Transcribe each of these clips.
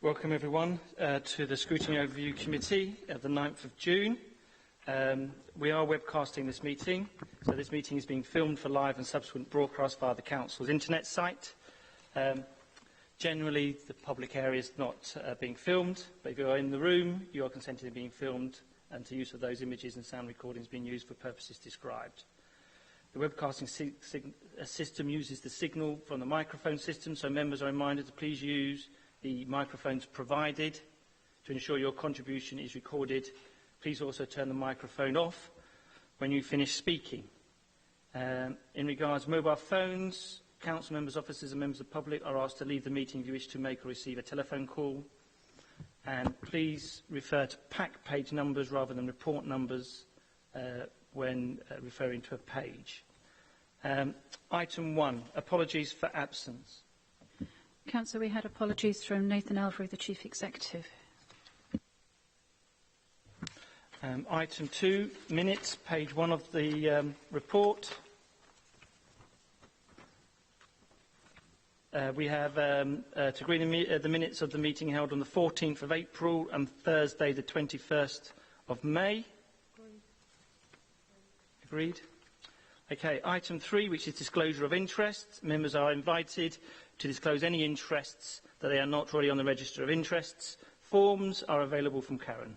Welcome everyone to the Scrutiny Overview Committee of the 9th of June. We are webcasting this meeting, so this meeting is being filmed for live and subsequent broadcast via the Council's internet site. Generally, the public area is not being filmed, but if you are in the room, you are consenting to being filmed and to use of those images and sound recordings being used for purposes described. The webcasting system uses the signal from the microphone system, so members are reminded to please use the microphones provided to ensure your contribution is recorded. Please also turn the microphone off when you finish speaking. In regards to mobile phones, council members, officers and members of the public are asked to leave the meeting if you wish to make or receive a telephone call. And please refer to pack page numbers rather than report numbers when referring to a page. Item 1, apologies for absence. Councillor, we had apologies from Nathan Elvery, the Chief Executive. Item 2, minutes, page 1 of the report. We have to agree the minutes of the meeting held on the 14th of April and Thursday the 21st of May. Agreed? Okay, item 3, which is disclosure of interests. Members are invited to disclose any interests that they are not already on the register of interests. Forms are available from Karen.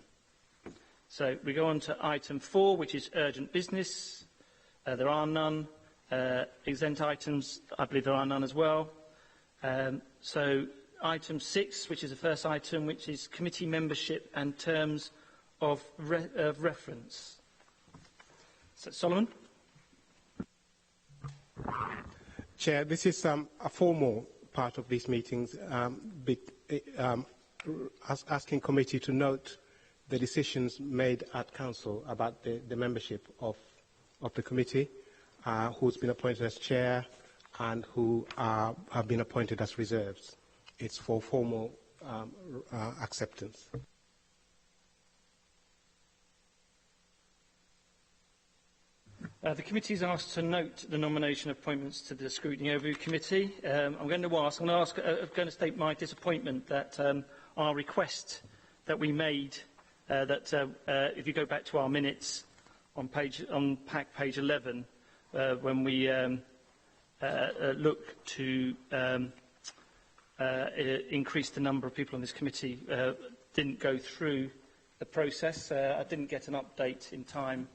So we go on to item 4, which is urgent business. There are none. Exempt items, I believe there are none as well. So item 6, which is the first item, which is committee membership and terms of reference. So, Solomon? Chair, this is a formal part of these meetings, asking committee to note the decisions made at council about the membership of the committee, who's been appointed as chair and who have been appointed as reserves. It's for formal acceptance. The committee is asked to note the nomination appointments to the Scrutiny Overview Committee. I'm going to state my disappointment that our request that we made, if you go back to our minutes on pack page 11, when we look to increase the number of people on this committee, didn't go through the process. I didn't get an update in time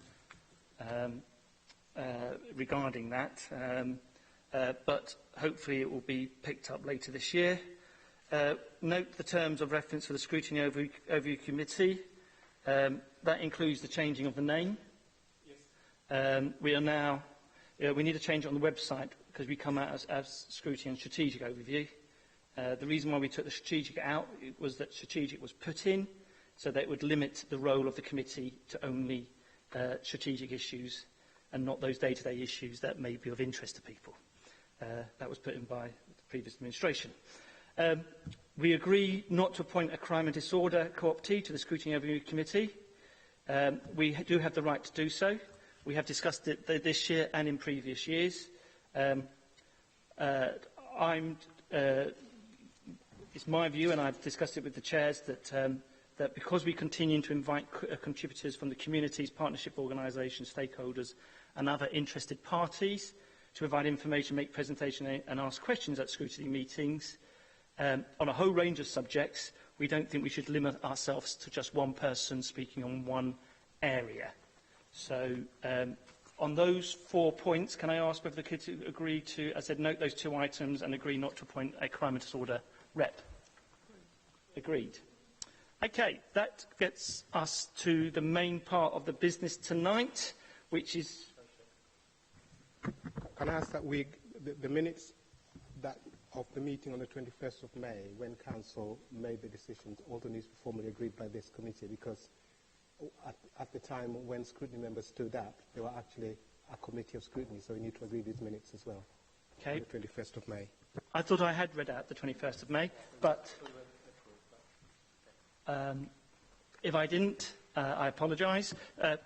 regarding that, but hopefully it will be picked up later this year. Note the terms of reference for the Scrutiny Overview Committee. That includes the changing of the name. Yes. We need to change it on the website because we come out as Scrutiny and Strategic Overview. The reason why we took the strategic out was that strategic was put in so that it would limit the role of the committee to only strategic issues and not those day-to-day issues that may be of interest to people. That was put in by the previous administration. We agree not to appoint a crime and disorder co-optee to the Scrutiny Overview Committee. We do have the right to do so. We have discussed it this year and in previous years. It's my view, and I've discussed it with the chairs, that because we continue to invite contributors from the communities, partnership organisations, stakeholders and other interested parties to provide information, make presentation and ask questions at scrutiny meetings on a whole range of subjects, we don't think we should limit ourselves to just one person speaking on one area. So on those 4 points, can I ask whether the committee agree to, as I said, note those 2 items and agree not to appoint a crime and disorder rep? Agreed. Okay, that gets us to the main part of the business tonight, which is... Can I ask that the minutes of the meeting on the 21st of May, when Council made the decision, also needs to be formally agreed by this committee, because at the time when scrutiny members stood up, there were actually a committee of scrutiny, so we need to agree these minutes as well. Okay. On the 21st of May. I thought I had read out the 21st of May, but... if I didn't, I apologise.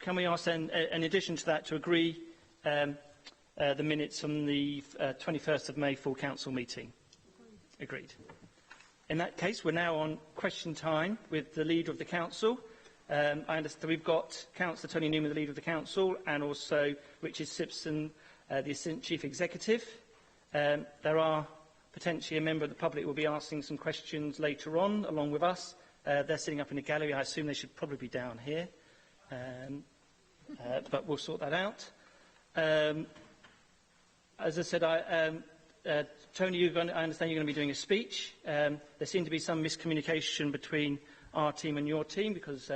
Can we ask then, in addition to that, to agree the minutes from the 21st of May full council meeting? Agreed. In that case, we're now on question time with the Leader of the Council. I understand we've got Councillor Tony Newman, the Leader of the Council, and also Richard Simpson, the Assistant Chief Executive. There are potentially a member of the public who will be asking some questions later on, along with us. They're sitting up in the gallery. I assume they should probably be down here, but we'll sort that out. As I said, Tony, I understand you're going to be doing a speech. There seemed to be some miscommunication between our team and your team, because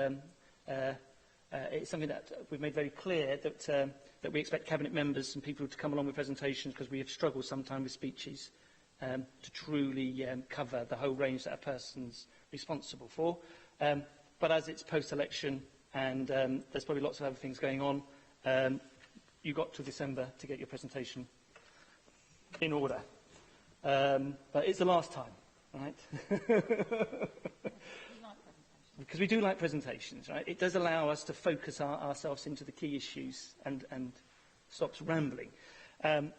it's something that we've made very clear that we expect Cabinet members and people to come along with presentations, because we have struggled sometimes with speeches to truly cover the whole range that a person's responsible for. But as it's post-election and there's probably lots of other things going on, you got to December to get your presentation in order. But it's the last time, right? Because we do like presentations, right? It does allow us to focus ourselves into the key issues and stops rambling. And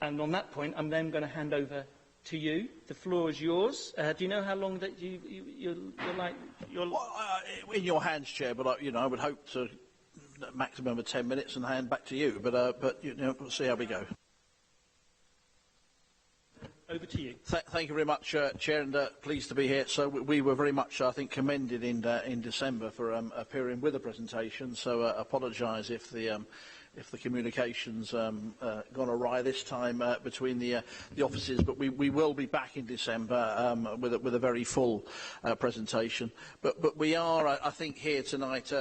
on that point, I'm then going to hand over to you. The floor is yours. Do you know how long that you're like? Well, in your hands, Chair, but I would hope to a maximum of 10 minutes and hand back to you. But we'll see how we go. Over to you. Thank you very much, Chair, and pleased to be here. So we were very much, I think, commended in December for appearing with a presentation. So apologise if the communication's gone awry this time between the offices, but we will be back in December with a very full presentation. But we are, I think, here tonight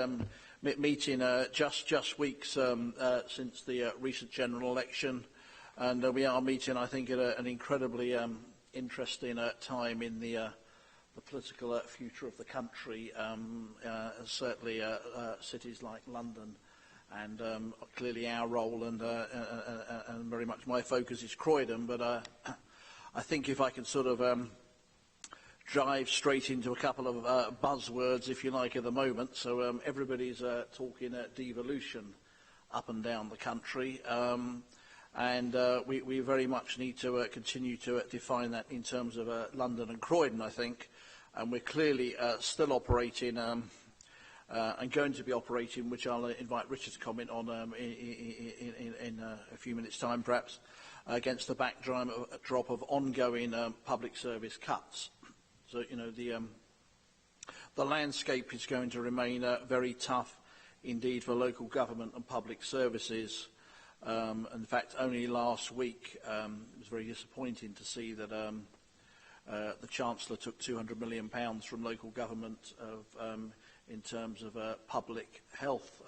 meeting just weeks since the recent general election. And we are meeting, I think, at an incredibly interesting time in the political future of the country. Certainly cities like London, and clearly our role and very much my focus is Croydon. But I think if I can sort of drive straight into a couple of buzzwords, if you like, at the moment. So everybody's talking devolution up and down the country. And we very much need to continue to define that in terms of London and Croydon, I think. And we're clearly still operating and going to be operating, which I'll invite Richard to comment on in a few minutes' time, perhaps, against the backdrop of ongoing public service cuts. So, the landscape is going to remain very tough indeed for local government and public services. In fact, only last week it was very disappointing to see that the Chancellor took £200 million from local government in terms of public health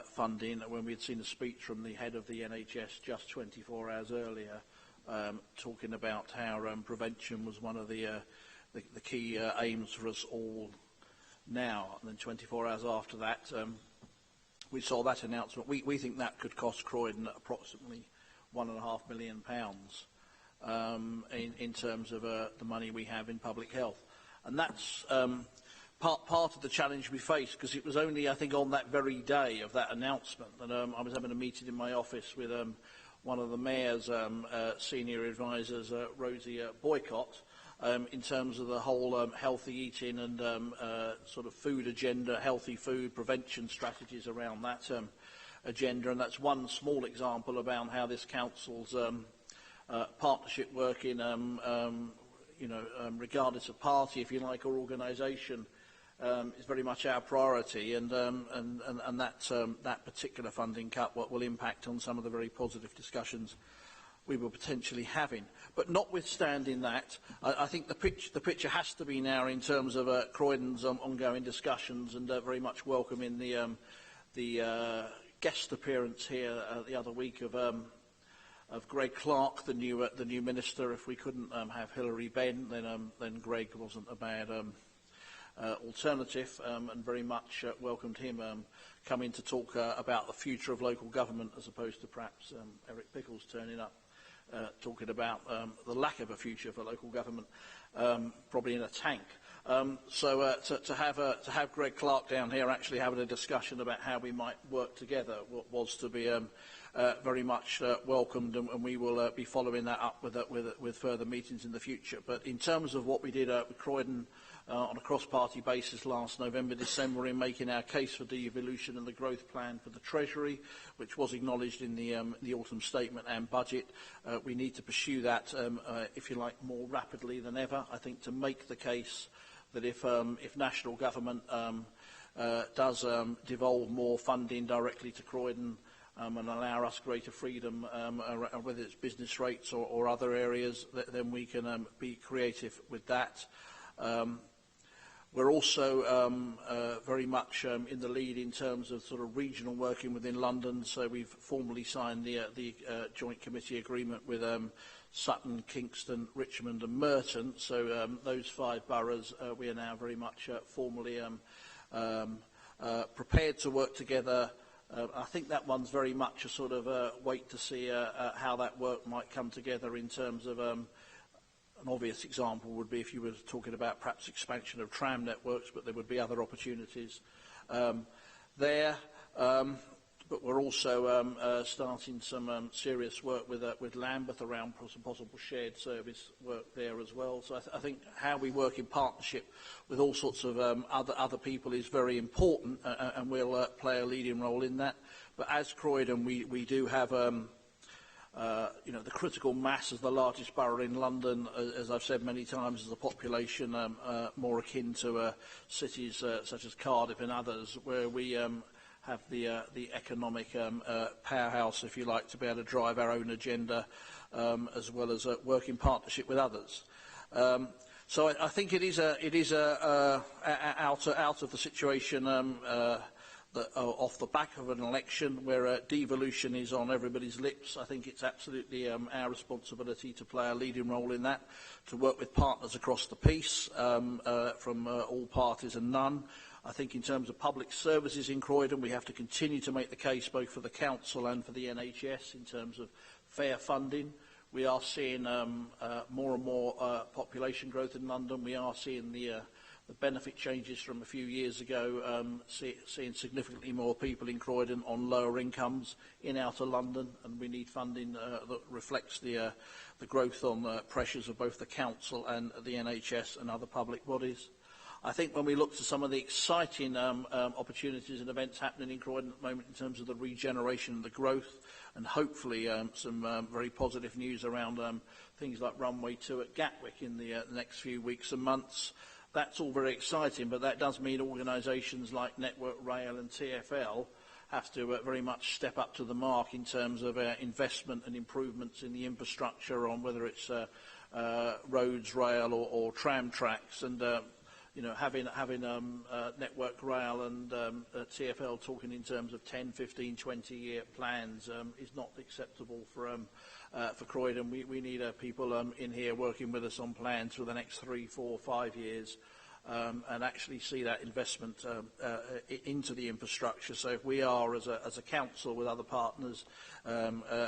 funding, when we had seen a speech from the head of the NHS just 24 hours earlier talking about how prevention was one of the key aims for us all now. And then 24 hours after that, we saw that announcement. We think that could cost Croydon approximately £1.5 million in terms of the money we have in public health. And that's part of the challenge we face, because it was only, I think, on that very day of that announcement that I was having a meeting in my office with one of the Mayor's senior advisors, Rosie Boycott, in terms of the whole healthy eating and sort of food agenda, healthy food prevention strategies around that agenda. And that's one small example about how this council's partnership working, regardless of party, if you like, or organisation, is very much our priority. And that particular funding cut will impact on some of the very positive discussions we were potentially having. But notwithstanding that, I think the picture has to be now in terms of Croydon's ongoing discussions, and very much welcoming the guest appearance here the other week of Greg Clark, the new minister. If we couldn't have Hilary Benn, then Greg wasn't a bad alternative, and very much welcomed him coming to talk about the future of local government, as opposed to perhaps Eric Pickles turning up talking about the lack of a future for local government, probably in a tank. So to have Greg Clark down here actually having a discussion about how we might work together was to be very much welcomed, and we will be following that up with further meetings in the future. But in terms of what we did with Croydon on a cross-party basis last November, December, in making our case for devolution and the growth plan for the Treasury, which was acknowledged in the autumn statement and budget, we need to pursue that, if you like, more rapidly than ever. I think to make the case that if national government does devolve more funding directly to Croydon and allow us greater freedom, whether it's business rates or other areas, then we can be creative with that. We're also very much in the lead in terms of sort of regional working within London, so we've formally signed the joint committee agreement with Sutton, Kingston, Richmond and Merton. So those 5 boroughs, we are now very much formally prepared to work together. I think that one's very much a sort of wait to see how that work might come together in terms of an obvious example would be if you were talking about perhaps expansion of tram networks, but there would be other opportunities there. But we're also starting some serious work with Lambeth around some possible shared service work there as well. So I think how we work in partnership with all sorts of other people is very important, and we'll play a leading role in that. But as Croydon, we do have the critical mass as the largest borough in London, as I've said many times, as a population more akin to cities such as Cardiff and others, where we have the economic powerhouse, if you like, to be able to drive our own agenda, as well as work in partnership with others. So I think it is out of the situation off the back of an election where devolution is on everybody's lips. I think it's absolutely our responsibility to play a leading role in that, to work with partners across the piece from all parties and none. I think in terms of public services in Croydon, we have to continue to make the case both for the Council and for the NHS in terms of fair funding. We are seeing more and more population growth in London. We are seeing the benefit changes from a few years ago, seeing significantly more people in Croydon on lower incomes in outer London, and we need funding that reflects the growth on pressures of both the Council and the NHS and other public bodies. I think when we look to some of the exciting opportunities and events happening in Croydon at the moment in terms of the regeneration and the growth, and hopefully some very positive news around things like Runway 2 at Gatwick in the next few weeks and months, that's all very exciting, but that does mean organisations like Network Rail and TfL have to very much step up to the mark in terms of investment and improvements in the infrastructure on whether it's roads, rail or tram tracks. And having Network Rail and TfL talking in terms of 10, 15, 20-year plans is not acceptable for Croydon. We need people in here working with us on plans for the next 3, 4, 5 years and actually see that investment into the infrastructure. So if we are, as a council with other partners,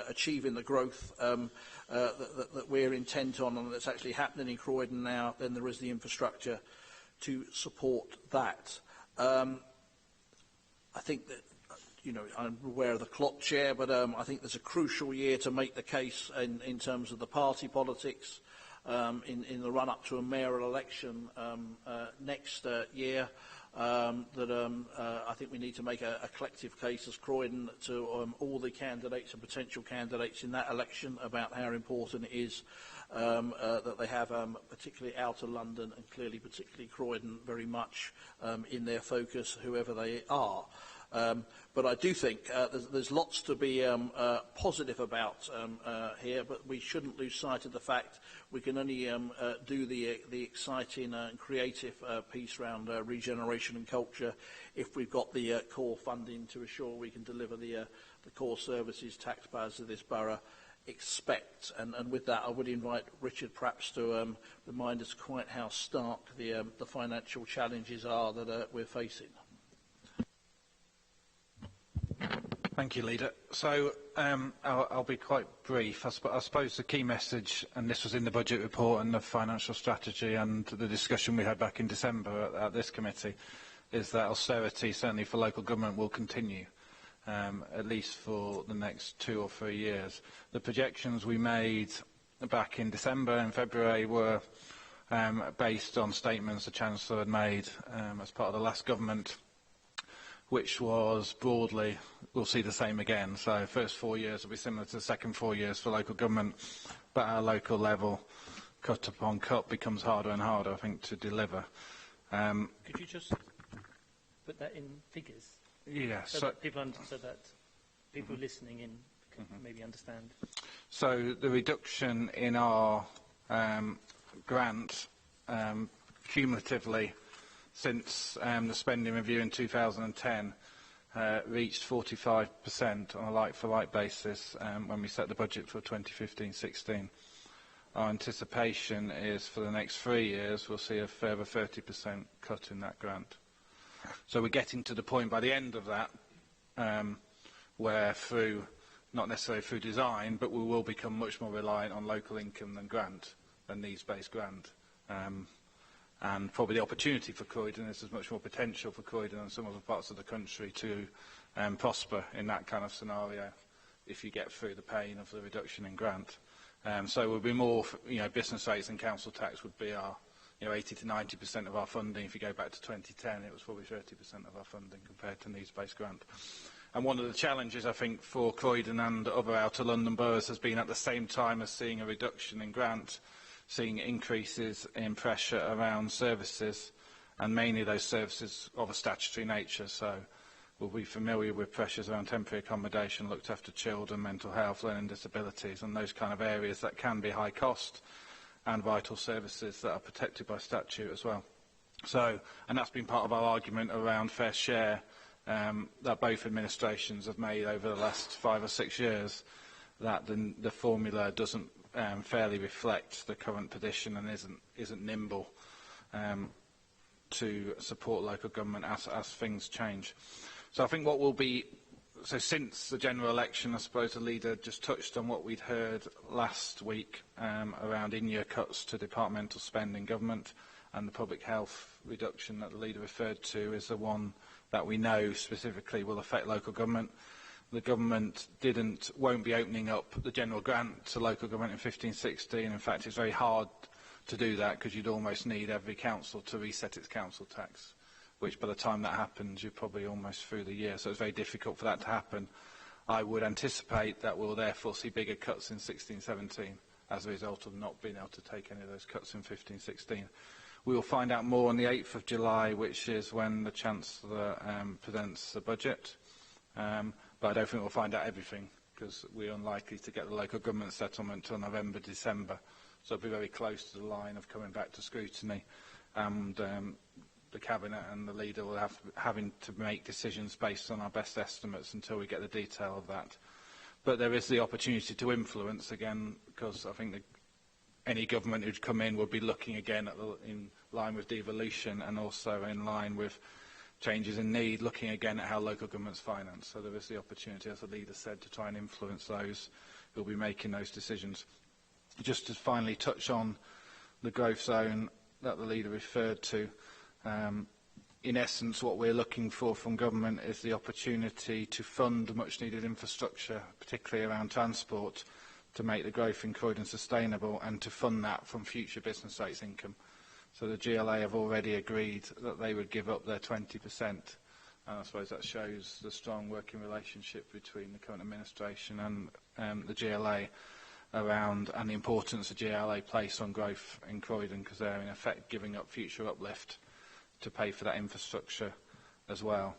achieving the growth that we're intent on and that's actually happening in Croydon now, then there is the infrastructure to support that. I think that, I'm aware of the clock, Chair, but I think there's a crucial year to make the case in terms of the party politics in the run-up to a mayoral election next year. I think we need to make a collective case as Croydon to all the candidates and potential candidates in that election about how important it is that they have particularly outer London and clearly particularly Croydon very much in their focus, whoever they are. But I do think there's lots to be positive about here, but we shouldn't lose sight of the fact we can only do the exciting and creative piece around regeneration and culture if we've got the core funding to assure we can deliver the core services taxpayers of this borough expect. And with that, I would invite Richard perhaps to remind us quite how stark the financial challenges are that we're facing. Thank you, Leader. So I'll be quite brief. I suppose the key message, and this was in the budget report and the financial strategy and the discussion we had back in December at this committee, is that austerity, certainly for local government, will continue. at least for the next 2 or 3 years. The projections we made back in December and February were based on statements the Chancellor had made as part of the last government, which was broadly, we'll see the same again. So first 4 years will be similar to the second 4 years for local government, but at a local level, cut upon cut becomes harder and harder, I think, to deliver. Could you just put that in figures? Yes. So that people listening in can maybe understand. So the reduction in our grant cumulatively since the spending review in 2010 reached 45% on a like-for-like basis when we set the budget for 2015-16. Our anticipation is for the next 3 years we'll see a further 30% cut in that grant. So we're getting to the point by the end of that where through, not necessarily through design, but we will become much more reliant on local income than needs-based grant. And probably the opportunity for Croydon is there's much more potential for Croydon and some other parts of the country to prosper in that kind of scenario if you get through the pain of the reduction in grant. So it would be more, business rates and council tax would be our 80 to 90% of our funding. If you go back to 2010, it was probably 30% of our funding compared to needs-based grant. And one of the challenges, I think, for Croydon and other outer London boroughs has been at the same time as seeing a reduction in grant, seeing increases in pressure around services, and mainly those services of a statutory nature. So we'll be familiar with pressures around temporary accommodation, looked after children, mental health, learning disabilities, and those kind of areas that can be high cost and vital services that are protected by statute as well. So, and that's been part of our argument around fair share that both administrations have made over the last 5 or 6 years, that the formula doesn't fairly reflect the current position and isn't nimble to support local government as things change. So I think what will be, so since the general election, I suppose the leader just touched on what we'd heard last week around in-year cuts to departmental spend in government, and the public health reduction that the leader referred to is the one that we know specifically will affect local government. The government won't be opening up the general grant to local government in 15-16. In fact, it's very hard to do that because you'd almost need every council to reset its council tax, which by the time that happens, you're probably almost through the year. So it's very difficult for that to happen. I would anticipate that we'll therefore see bigger cuts in 16-17 as a result of not being able to take any of those cuts in 15-16. We will find out more on the 8th of July, which is when the Chancellor presents the budget. But I don't think we'll find out everything because we're unlikely to get the local government settlement till November, December. So it'll be very close to the line of coming back to scrutiny. And the Cabinet and the leader will having to make decisions based on our best estimates until we get the detail of that. But there is the opportunity to influence again, because I think any government who'd come in would be looking again at in line with devolution and also in line with changes in need, looking again at how local government's financed. So there is the opportunity, as the leader said, to try and influence those who will be making those decisions. Just to finally touch on the growth zone that the leader referred to, in essence, what we're looking for from government is the opportunity to fund much-needed infrastructure, particularly around transport, to make the growth in Croydon sustainable and to fund that from future business rates income. So the GLA have already agreed that they would give up their 20%. And I suppose that shows the strong working relationship between the current administration and the GLA around, and the importance the GLA place on growth in Croydon, because they're in effect giving up future uplift to pay for that infrastructure as well.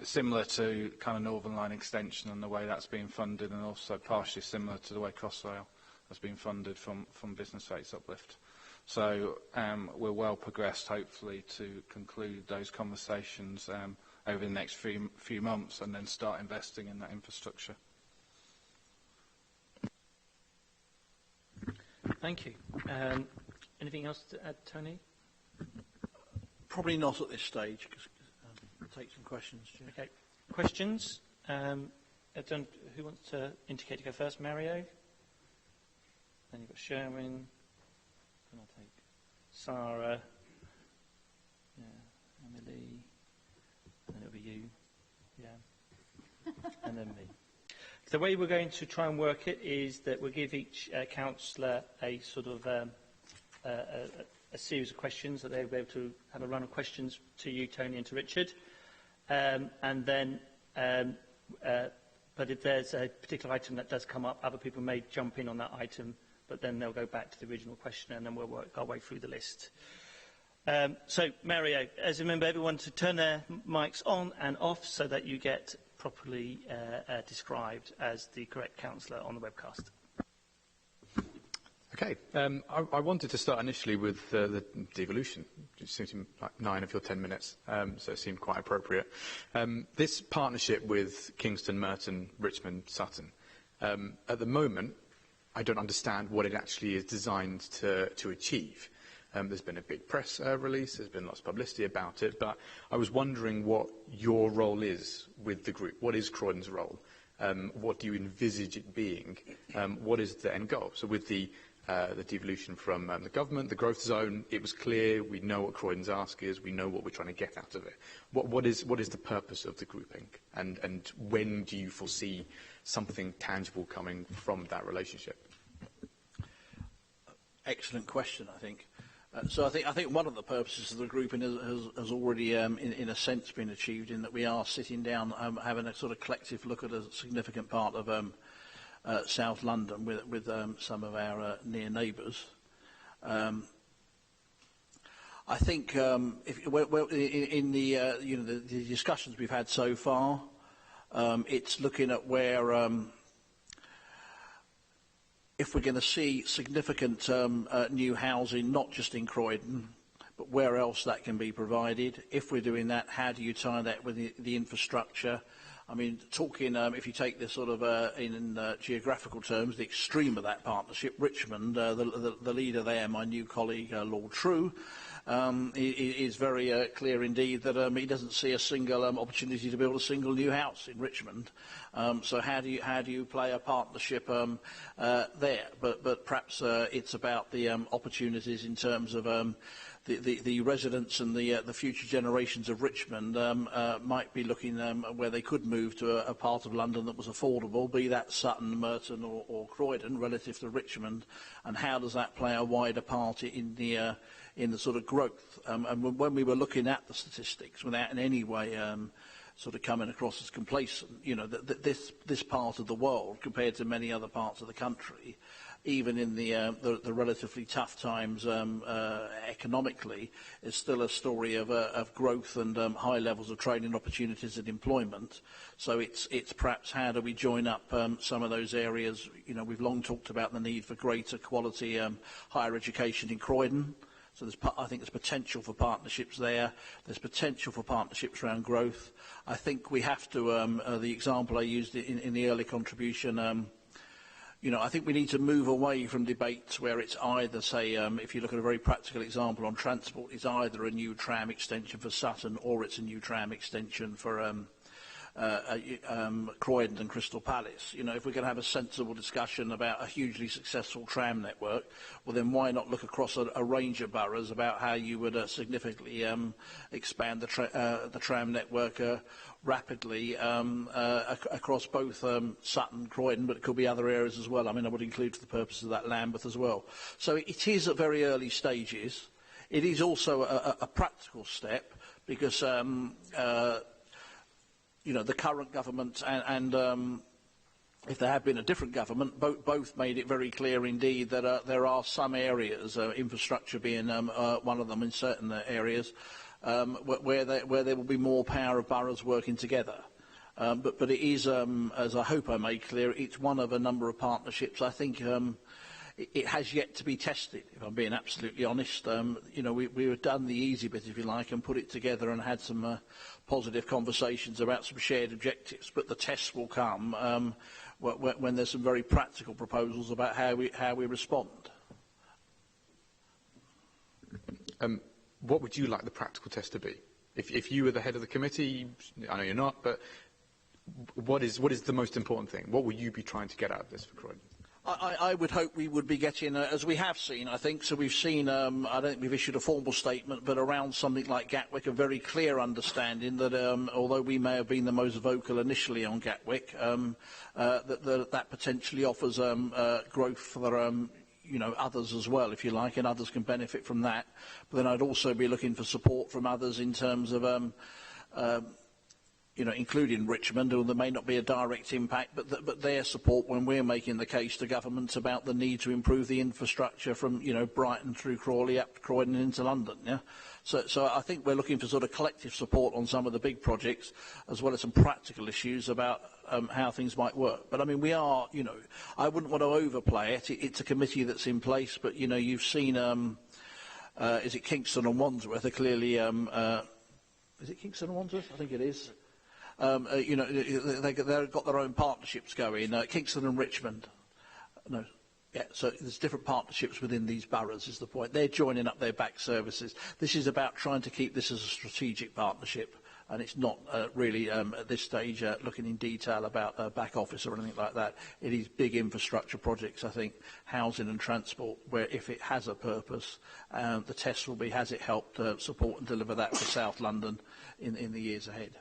Similar to kind of Northern Line extension and the way that's being funded, and also partially similar to the way Crossrail has been funded from business rates uplift. So we're well progressed, hopefully, to conclude those conversations over the next few months and then start investing in that infrastructure. Thank you. Anything else to add, Tony? Probably not at this stage, because we'll take some questions. Chair. Okay. Questions? Who wants to indicate to go first? Mario? Then you've got Sherwin. And I'll take Sarah. Yeah, Emily. And then it'll be you. Yeah. only. The way we're going to try and work it is that we'll give each councillor a sort of a series of questions that they'll be able to have a run of questions to you, Tony, and to Richard. And then, but if there's a particular item that does come up, other people may jump in on that item, but then they'll go back to the original question, and then we'll work our way through the list. So, Mario, as a member, everyone to turn their mics on and off so that you get properly described as the correct councillor on the webcast. Okay. I wanted to start initially with the devolution. It seemed like 9 of your 10 minutes, so it seemed quite appropriate. This partnership with Kingston, Merton, Richmond, Sutton, at the moment, I don't understand what it actually is designed to achieve. There's been a big press release, there's been lots of publicity about it, but I was wondering what your role is with the group. What is Croydon's role? What do you envisage it being? What is the end goal? So with the devolution from the government, the growth zone, it was clear, we know what Croydon's ask is, we know what we're trying to get out of it. What is the purpose of the grouping? And when do you foresee something tangible coming from that relationship? Excellent question, I think. So I think one of the purposes of the grouping has already, in a sense, been achieved in that we are sitting down, having a sort of collective look at a significant part of South London with some of our near neighbours. I think in the the discussions we've had so far, it's looking at where. If we're going to see significant new housing, not just in Croydon, but where else that can be provided. If we're doing that, how do you tie that with the infrastructure? I mean, talking, if you take this sort of in geographical terms, the extreme of that partnership, Richmond, the leader there, my new colleague, Lord True, is very clear indeed that he doesn't see a single opportunity to build a single new house in Richmond. So how do you play a partnership there? But perhaps it's about the opportunities in terms of the residents and the future generations of Richmond might be looking where they could move to a part of London that was affordable, be that Sutton, Merton or Croydon, relative to Richmond, and how does that play a wider part in the sort of growth? And when we were looking at the statistics, without in any way sort of coming across as complacent, you know, this part of the world, compared to many other parts of the country, even in the relatively tough times economically, is still a story of growth and high levels of training opportunities and employment. So it's perhaps how do we join up some of those areas. You know, we've long talked about the need for greater quality higher education in Croydon. So I think there's potential for partnerships there. There's potential for partnerships around growth. I think we have to, the example I used in the early contribution, you know, I think we need to move away from debates where it's either, say, if you look at a very practical example on transport, it's either a new tram extension for Sutton or it's a new tram extension for Croydon and Crystal Palace. You know, if we're going to have a sensible discussion about a hugely successful tram network, well then why not look across a range of boroughs about how you would significantly expand the tram network rapidly across both Sutton, Croydon, but it could be other areas as well. I mean, I would include for the purpose of that Lambeth as well. So it is at very early stages. It is also a practical step because you know, the current government and if there had been a different government, both made it very clear indeed that there are some areas, infrastructure being one of them in certain areas, where there will be more power of boroughs working together. But it is, as I hope I made clear, it's one of a number of partnerships. I think it has yet to be tested, if I'm being absolutely honest. You know, we've done the easy bit, if you like, and put it together and had some positive conversations about some shared objectives. But the tests will come when there's some very practical proposals about how we respond. What would you like the practical test to be? If you were the head of the committee, I know you're not, but what is the most important thing? What will you be trying to get out of this for Croydon? I would hope we would be getting, as we have seen, I think, so we've seen, I don't think we've issued a formal statement, but around something like Gatwick, a very clear understanding that although we may have been the most vocal initially on Gatwick, that potentially offers growth for others as well, if you like, and others can benefit from that. But then I'd also be looking for support from others in terms of including Richmond, or there may not be a direct impact, but their support when we're making the case to government about the need to improve the infrastructure from, Brighton through Crawley up to Croydon and into London, yeah? So I think we're looking for sort of collective support on some of the big projects, as well as some practical issues about how things might work. But, I mean, we are, I wouldn't want to overplay it. It's a committee that's in place, but, you've seen, is it Kingston and Wandsworth are clearly, is it Kingston and Wandsworth? I think it is. They've got their own partnerships going. Kingston and Richmond. No. Yeah, so there's different partnerships within these boroughs is the point. They're joining up their back services. This is about trying to keep this as a strategic partnership, and it's not really at this stage looking in detail about back office or anything like that. It is big infrastructure projects, I think, housing and transport, where if it has a purpose, the test will be, has it helped support and deliver that for South London in the years ahead.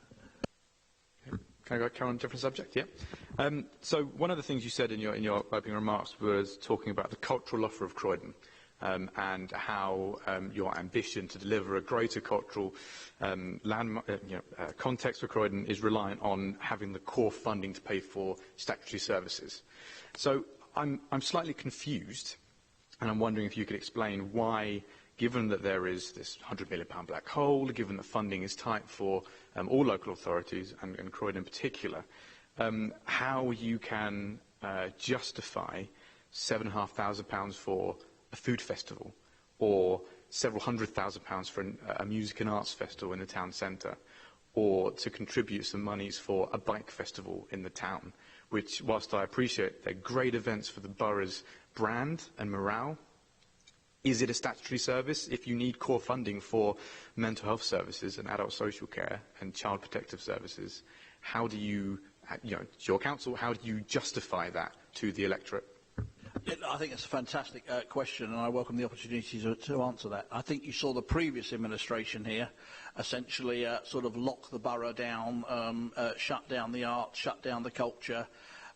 Can I carry on a different subject? Yeah. So one of the things you said in your opening remarks was talking about the cultural offer of Croydon, and how your ambition to deliver a greater cultural context for Croydon is reliant on having the core funding to pay for statutory services. So I'm slightly confused, and I'm wondering if you could explain why, given that there is this £100 million black hole, given that funding is tight for all local authorities, and Croydon in particular, how you can justify £7,500 for a food festival, or several £100,000 for a music and arts festival in the town centre, or to contribute some monies for a bike festival in the town, which, whilst I appreciate they're great events for the borough's brand and morale, is it a statutory service? If you need core funding for mental health services and adult social care and child protective services, how do you, your council, how do you justify that to the electorate? I think it's a fantastic question, and I welcome the opportunity to answer that. I think you saw the previous administration here essentially sort of lock the borough down, shut down the arts, shut down the culture,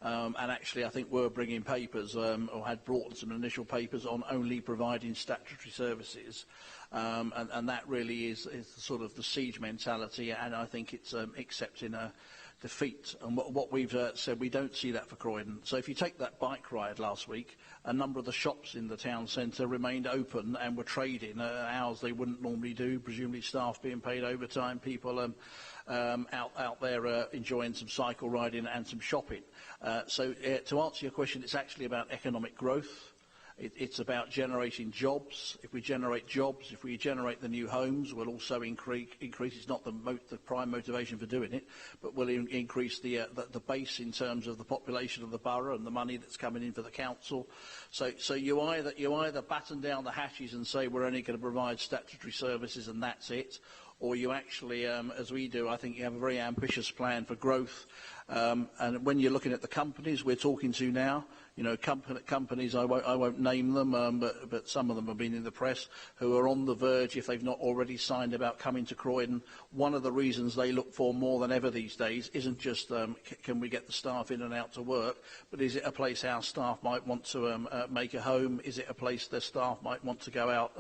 and actually I think we're bringing papers, or had brought some initial papers on only providing statutory services. And that really is sort of the siege mentality, and I think it's accepting a defeat. And what we've said, we don't see that for Croydon. So if you take that bike ride last week, a number of the shops in the town centre remained open and were trading hours they wouldn't normally do, presumably staff being paid overtime, people out there enjoying some cycle riding and some shopping. So to answer your question, it's actually about economic growth. It's about generating jobs. If we generate jobs, if we generate the new homes, we'll also increase. It's not the prime motivation for doing it, but we'll increase the base in terms of the population of the borough and the money that's coming in for the council. So you either batten down the hatches and say we're only going to provide statutory services and that's it, or you actually, as we do, I think you have a very ambitious plan for growth. And when you're looking at the companies we're talking to now, companies, I won't name them, but some of them have been in the press, who are on the verge, if they've not already signed, about coming to Croydon. One of the reasons they look for more than ever these days isn't just can we get the staff in and out to work, but is it a place our staff might want to make a home? Is it a place their staff might want to go out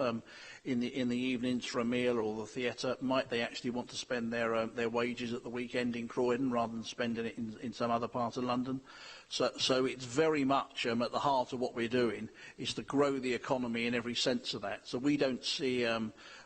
in the evenings for a meal or the theatre? Might they actually want to spend their wages at the weekend in Croydon rather than spending it in some other part of London? So it's very much at the heart of what we're doing is to grow the economy in every sense of that. So we don't see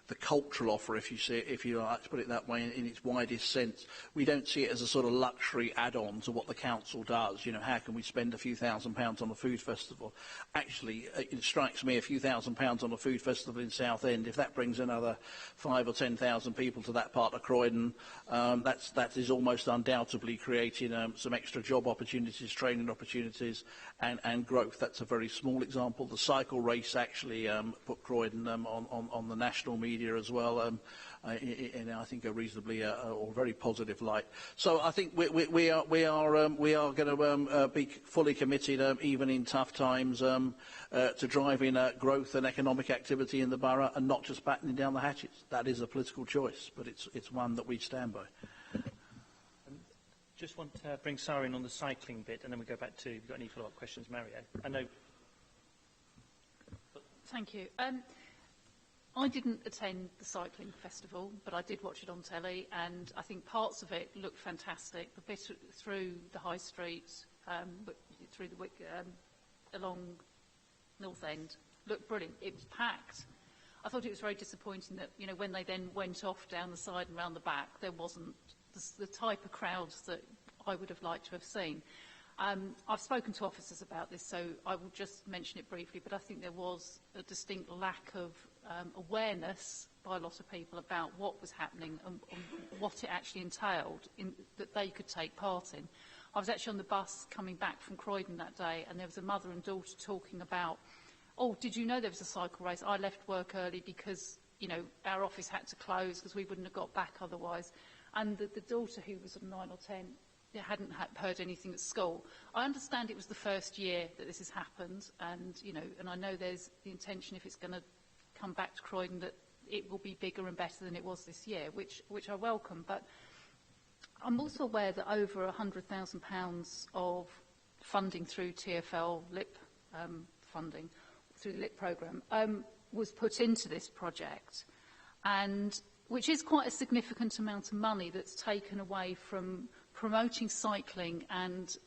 the cultural offer, if you like to put it that way, in its widest sense. We don't see it as a sort of luxury add-on to what the council does. How can we spend a few £1,000s on a food festival? Actually, it strikes me a few £1,000s on a food festival in Southend, if that brings another 5,000 or 10,000 people to that part of Croydon, that is almost undoubtedly creating some extra job opportunities, training opportunities, and growth. That's a very small example. The cycle race actually put Croydon on the national media as well in I think a reasonably or very positive light. So I think we are going to be fully committed, even in tough times, to driving growth and economic activity in the borough, and not just battening down the hatches. That is a political choice, but it's one that we stand by. Just want to bring Sarah in on the cycling bit, and then we go back to, if you've got any follow-up questions, Mario. I know. Thank you. I didn't attend the cycling festival, but I did watch it on telly, and I think parts of it looked fantastic. The bit through the high street, through the along North End, looked brilliant. It was packed. I thought it was very disappointing that, you know, when they then went off down the side and round the back, there wasn't the type of crowds that I would have liked to have seen. I've spoken to officers about this, so I will just mention it briefly, but I think there was a distinct lack of awareness by a lot of people about what was happening and what it actually entailed that they could take part in. I was actually on the bus coming back from Croydon that day, and there was a mother and daughter talking about, oh, did you know there was a cycle race? I left work early because, you know, our office had to close because we wouldn't have got back otherwise. And the daughter, who was 9 or 10, hadn't heard anything at school. I understand it was the first year that this has happened, and, you know, and I know there's the intention, if it's going to come back to Croydon, that it will be bigger and better than it was this year, which I welcome. But I'm also aware that over £100,000 of funding through TfL LIP funding, through the LIP programme, was put into this project, and which is quite a significant amount of money that's taken away from promoting cycling and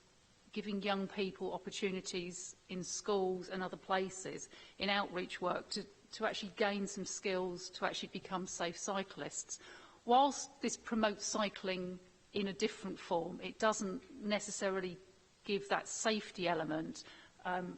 giving young people opportunities in schools and other places in outreach work to actually gain some skills to actually become safe cyclists. Whilst this promotes cycling in a different form, it doesn't necessarily give that safety element,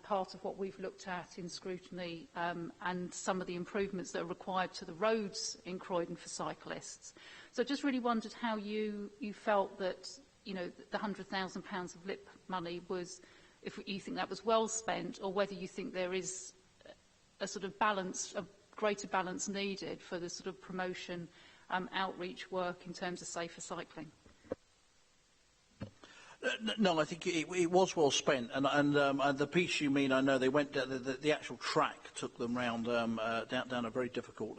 part of what we've looked at in Scrutiny, and some of the improvements that are required to the roads in Croydon for cyclists. So I just really wondered how you felt that, you know, the £100,000 of LIP money was, if you think that was well spent, or whether you think there is a sort of balance, a greater balance needed for the sort of promotion, outreach work in terms of safer cycling. No, I think it was well spent, and the piece you mean, I know they went down, the actual track took them round down a very difficult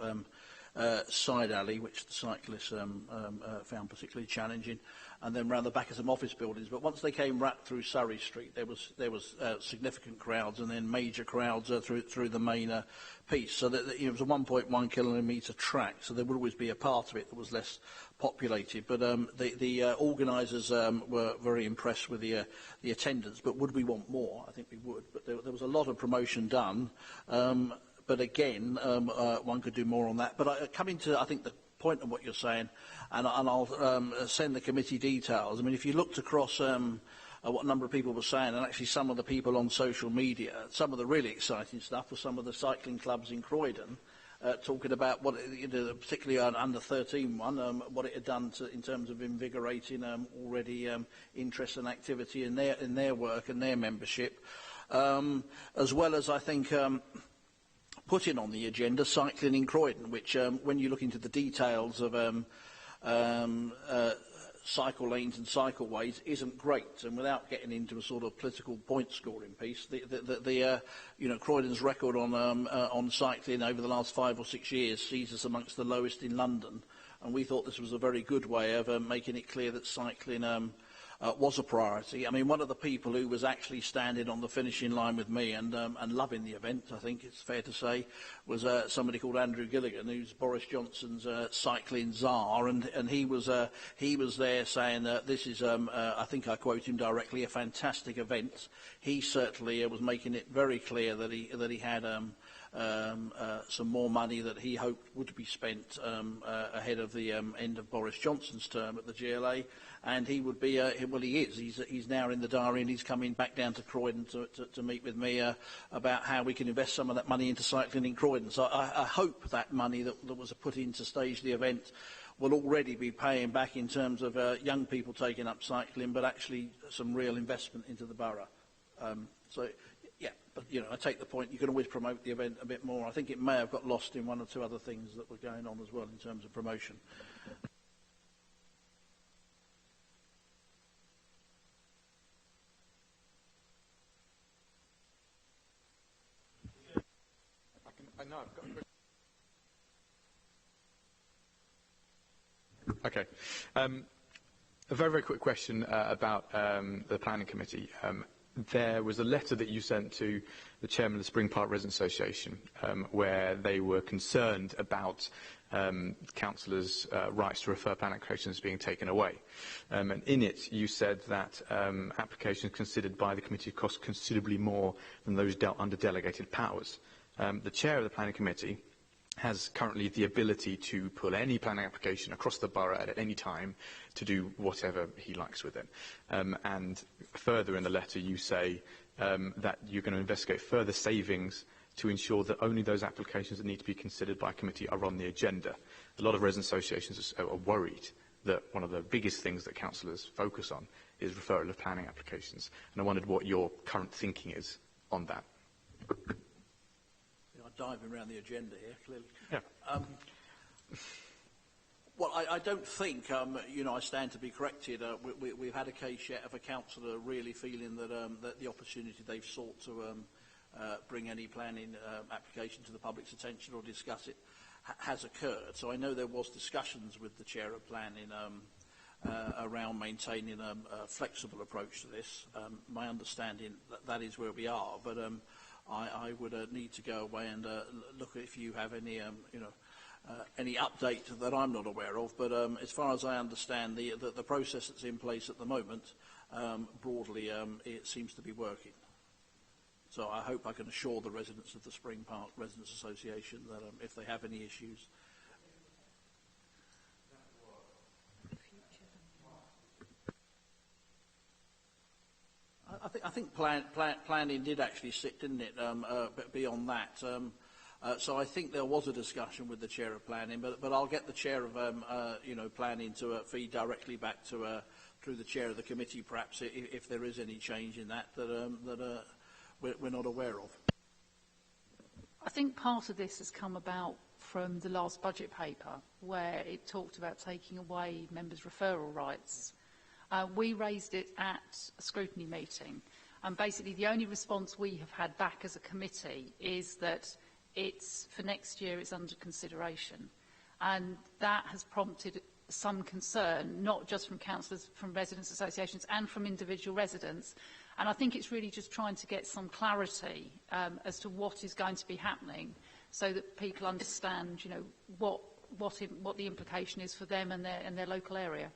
side alley, which the cyclists found particularly challenging, and then round the back of some office buildings. But once they came right through Surrey Street, there was significant crowds, and then major crowds through the main piece. So that it was a 1.1 kilometre track, so there would always be a part of it that was less populated. But the organisers were very impressed with the attendance. But would we want more? I think we would. But there was a lot of promotion done. But again, one could do more on that. But coming to, I think, the point of what you're saying, and I'll send the committee details. I mean, if you looked across what a number of people were saying, and actually some of the people on social media, some of the really exciting stuff was some of the cycling clubs in Croydon, talking about what, particularly an under-13 one, what it had done in terms of invigorating already interest and activity in their work and their membership, as well as, I think, putting on the agenda cycling in Croydon, which, when you look into the details of cycle lanes and cycleways, isn't great. And without getting into a sort of political point scoring piece, Croydon's record on cycling over the last 5 or 6 years sees us amongst the lowest in London. And we thought this was a very good way of making it clear that cycling was a priority. I mean, one of the people who was actually standing on the finishing line with me and loving the event, I think it's fair to say, was somebody called Andrew Gilligan, who's Boris Johnson's cycling czar, and he was there saying that this is, I think I quote him directly, a fantastic event. He certainly was making it very clear that he had some more money that he hoped would be spent ahead of the end of Boris Johnson's term at the GLA, and he would be, well, he is. He's now in the diary, and he's coming back down to Croydon to meet with me about how we can invest some of that money into cycling in Croydon. So I hope that money that was put in to stage the event will already be paying back in terms of young people taking up cycling, but actually some real investment into the borough. but I take the point. You can always promote the event a bit more. I think it may have got lost in one or two other things that were going on as well in terms of promotion. I know I've got a question. Okay. A very, very quick question about the Planning Committee. There was a letter that you sent to the chairman of the Spring Park Residents Association where they were concerned about councillors' rights to refer planning applications being taken away. And in it, you said that applications considered by the committee cost considerably more than those dealt under delegated powers. The chair of the Planning Committee has currently the ability to pull any planning application across the borough at any time to do whatever he likes with it. And further in the letter you say that you're going to investigate further savings to ensure that only those applications that need to be considered by a committee are on the agenda. A lot of resident associations are worried that one of the biggest things that councillors focus on is referral of planning applications. And I wondered what your current thinking is on that. Diving around the agenda here, clearly. Yeah. Well, I don't think, I stand to be corrected. We've had a case yet of a councillor really feeling that, that the opportunity they've sought to bring any planning application to the public's attention or discuss it has occurred. So I know there was discussions with the chair of planning around maintaining a flexible approach to this. My understanding that is where we are, but I would need to go away and look if you have any, any update that I'm not aware of. But as far as I understand, the process that's in place at the moment, broadly, it seems to be working. So I hope I can assure the residents of the Spring Park Residents Association that if they have any issues. I think planning did actually sit, didn't it, beyond that. So I think there was a discussion with the chair of planning, but I'll get the chair of planning to feed directly back to through the chair of the committee, perhaps, if there is any change in that we're not aware of. I think part of this has come about from the last budget paper, where it talked about taking away members' referral rights. We raised it at a scrutiny meeting, and basically the only response we have had back as a committee is that for next year it's under consideration. And that has prompted some concern, not just from councillors, from residents' associations and from individual residents. And I think it's really just trying to get some clarity as to what is going to be happening, so that people understand, what the implication is for them and their local area.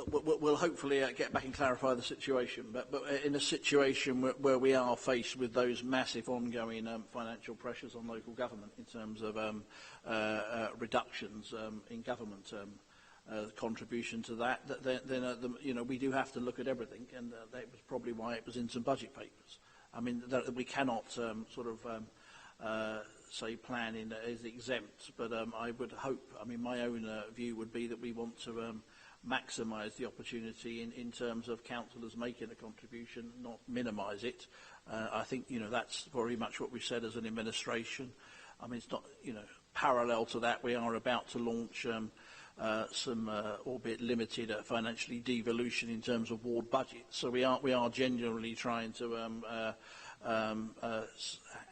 We'll hopefully get back and clarify the situation, but in a situation where we are faced with those massive ongoing financial pressures on local government in terms of reductions in government contribution to that, then we do have to look at everything, and that was probably why it was in some budget papers. I mean, we cannot say planning is exempt, but I would hope, my own view would be that we want to maximise the opportunity in terms of councillors making a contribution, not minimise it. I think, that's very much what we've said as an administration. It's not, parallel to that, we are about to launch some, albeit limited, financially devolution in terms of ward budgets. So we are genuinely trying to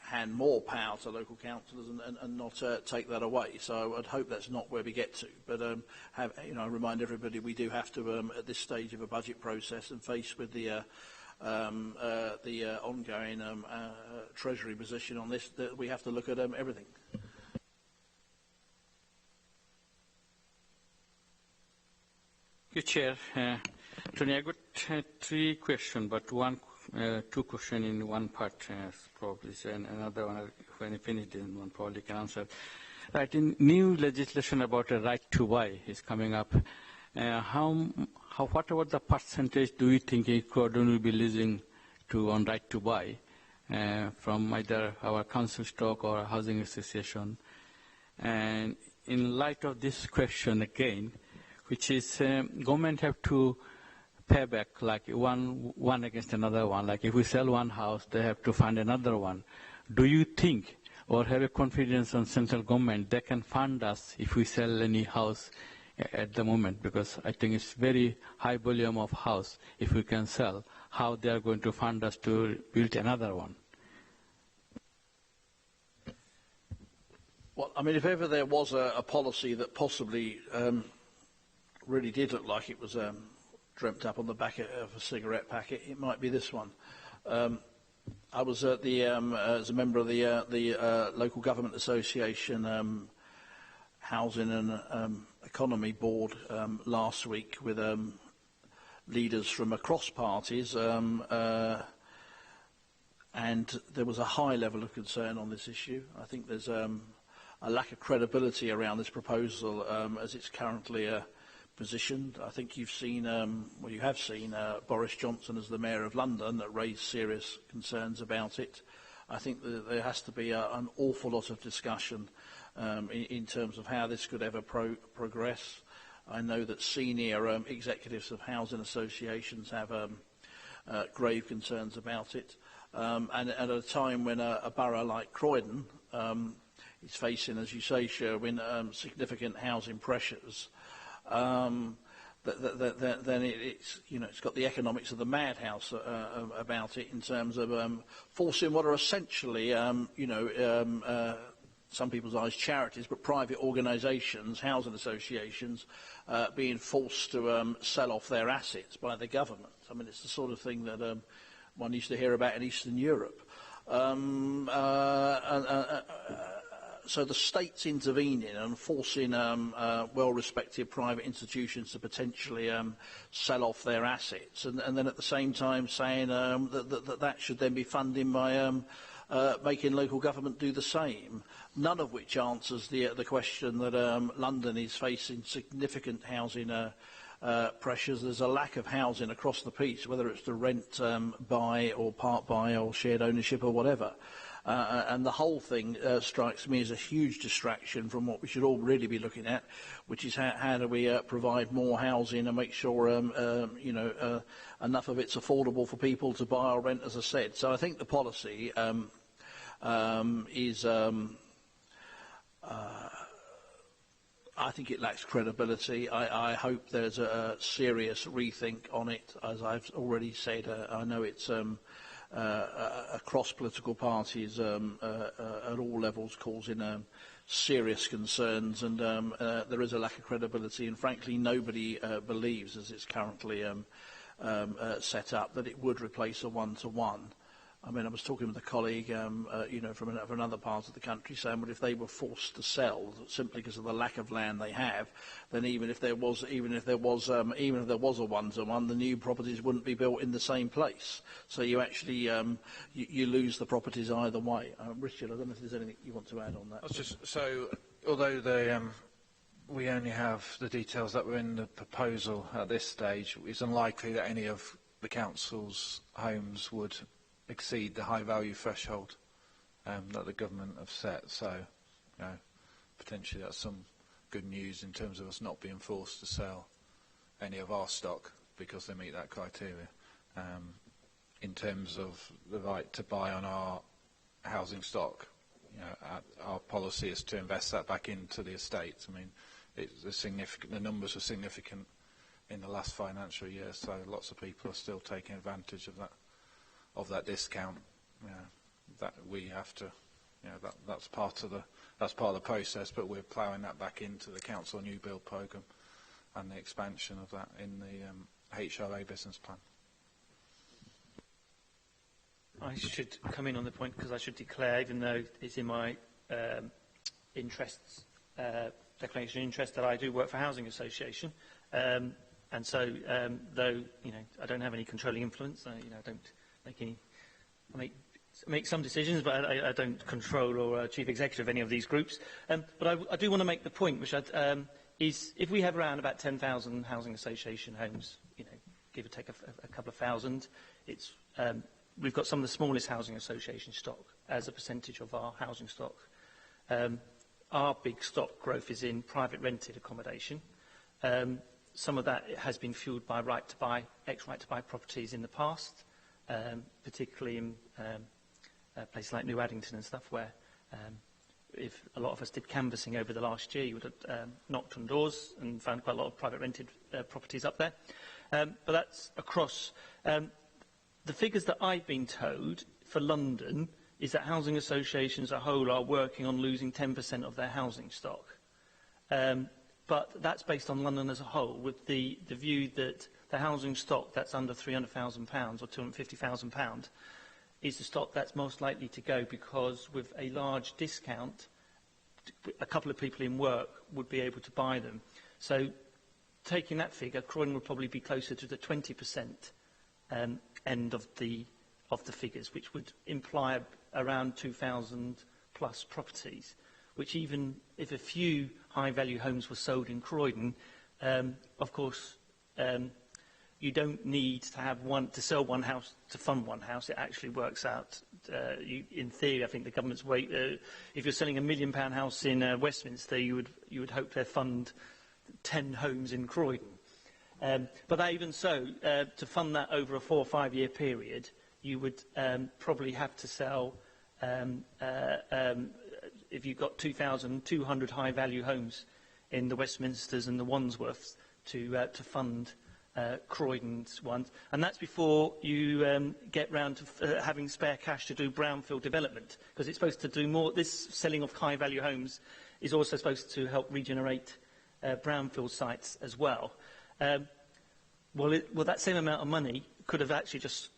hand more power to local councillors and not take that away. So I'd hope that's not where we get to. But I remind everybody we do have to, at this stage of a budget process and faced with the ongoing Treasury position on this, that we have to look at everything. Thank you, Chair. Tony, I got three questions, but two questions in one part, probably, and another one, when I finish in one, probably can answer. Right, in new legislation about a right to buy is coming up. What about the percentage do you think Croydon will be losing on right to buy from either our council stock or a housing association? And in light of this question again, which is government have to payback, like one against another one. Like if we sell one house, they have to find another one. Do you think or have a confidence on central government they can fund us if we sell any house at the moment? Because I think it's very high volume of house. If we can sell, how they are going to fund us to build another one? Well, I mean, if ever there was a policy that possibly really did look like it was dreamt up on the back of a cigarette packet, it might be this one. I was at the as a member of the local government association housing and economy board last week with leaders from across parties, and there was a high level of concern on this issue. I think there's a lack of credibility around this proposal as it's currently positioned. I think you've seen, well, you have seen Boris Johnson as the Mayor of London that raised serious concerns about it. I think that there has to be an awful lot of discussion in terms of how this could ever progress. I know that senior executives of housing associations have grave concerns about it. And at a time when a borough like Croydon is facing, as you say, Sherwin, significant housing pressures, then it's, you know, it's got the economics of the madhouse about it in terms of forcing what are essentially, some people's eyes charities, but private organisations, housing associations, being forced to sell off their assets by the government. I mean, it's the sort of thing that one used to hear about in Eastern Europe. So the state's intervening and forcing well-respected private institutions to potentially sell off their assets, and then at the same time saying that should then be funded by making local government do the same. None of which answers the question that London is facing significant housing pressures. There's a lack of housing across the piece, whether it's to rent, buy or part buy or shared ownership or whatever. And the whole thing strikes me as a huge distraction from what we should all really be looking at, which is how do we provide more housing and make sure enough of it's affordable for people to buy or rent, as I said. So I think the policy is I think it lacks credibility. I hope there's a serious rethink on it. As I've already said, I know it's across political parties at all levels causing serious concerns, and there is a lack of credibility, and frankly nobody believes, as it's currently set up, that it would replace a one-to-one. I mean, I was talking with a colleague, from another part of the country, saying, well, if they were forced to sell simply because of the lack of land they have, then even if there was a one-to-one, the new properties wouldn't be built in the same place. So you actually you lose the properties either way. Richard, I don't know if there's anything you want to add on that. So, although we only have the details that were in the proposal at this stage, it's unlikely that any of the council's homes would exceed the high value threshold that the government have set. So, potentially that's some good news in terms of us not being forced to sell any of our stock because they meet that criteria. In terms of the right to buy on our housing stock, our policy is to invest that back into the estates. I mean, the numbers are significant in the last financial year, so lots of people are still taking advantage of that discount. That we have to, that's part of the process. But we're ploughing that back into the council new build programme and the expansion of that in the HRA business plan. I should come in on the point because I should declare, even though it's in my declaration of interest, that I do work for a housing association, and so though I don't have any controlling influence, I don't make any. I make some decisions, but I don't control or chief executive of any of these groups. But I do want to make the point, which is if we have around about 10,000 housing association homes, give or take a couple of thousand, we've got some of the smallest housing association stock as a percentage of our housing stock. Our big stock growth is in private rented accommodation. some of that has been fuelled by ex-right-to-buy properties in the past, particularly in places like New Addington and stuff, where if a lot of us did canvassing over the last year, you would have knocked on doors and found quite a lot of private rented properties up there. But that's across. The figures that I've been told for London is that housing associations as a whole are working on losing 10% of their housing stock. But that's based on London as a whole, with the view that the housing stock that's under £300,000 or £250,000 is the stock that's most likely to go, because with a large discount, a couple of people in work would be able to buy them. So taking that figure, Croydon would probably be closer to the 20% end of the figures, which would imply around 2,000 plus properties, which even if a few high-value homes were sold in Croydon, of course, you don't need to have to sell one house to fund one house. It actually works out. In theory, I think the government's if you're selling £1 million house in Westminster, you would hope to fund 10 homes in Croydon. But even so, to fund that over a 4 or 5 year period, you would probably have to sell, if you've got 2,200 high-value homes in the Westminsters and the Wandsworths, to fund Croydon's ones. And that's before you get round to having spare cash to do brownfield development, because it's supposed to do more. This selling of high-value homes is also supposed to help regenerate brownfield sites as well. Well, that same amount of money could have actually just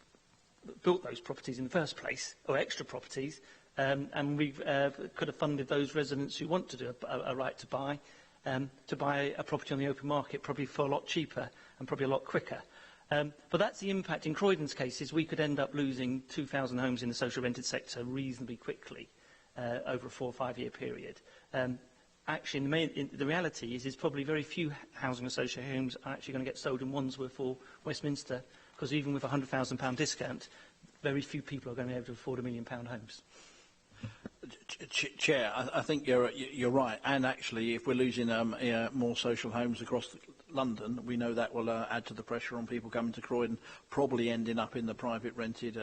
built those properties in the first place, or extra properties, and we could have funded those residents who want to do a right to buy a property on the open market, probably for a lot cheaper and probably a lot quicker. But that's the impact. In Croydon's case, is we could end up losing 2,000 homes in the social rented sector reasonably quickly over a 4 or 5 year period. Actually, the reality is probably very few housing association homes are actually going to get sold in Wandsworth or Westminster, because even with a £100,000 discount, very few people are going to be able to afford £1 million homes. Chair, I think you're right. And actually, if we're losing more social homes across London, we know that will add to the pressure on people coming to Croydon, probably ending up in the private rented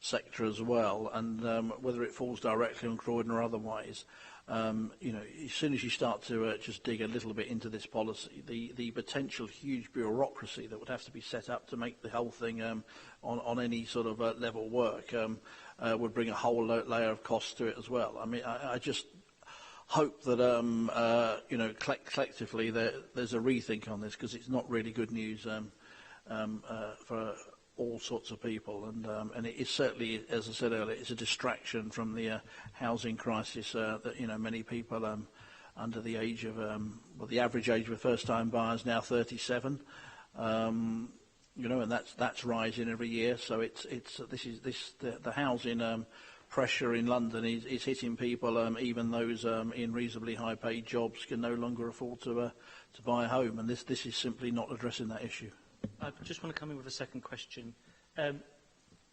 sector as well. And whether it falls directly on Croydon or otherwise, you know, as soon as you start to just dig a little bit into this policy, the potential huge bureaucracy that would have to be set up to make the whole thing on any sort of level work would bring a whole layer of cost to it as well. I mean, I just hope that you know, collectively there's a rethink on this, because it's not really good news for all sorts of people, and it is certainly, as I said earlier, it's a distraction from the housing crisis that, you know, many people under the age of well, the average age of a first-time buyer is now 37, you know, and that's rising every year. So the housing pressure in London is hitting people, even those in reasonably high-paid jobs can no longer afford to buy a home, and this is simply not addressing that issue. I just want to come in with a second question.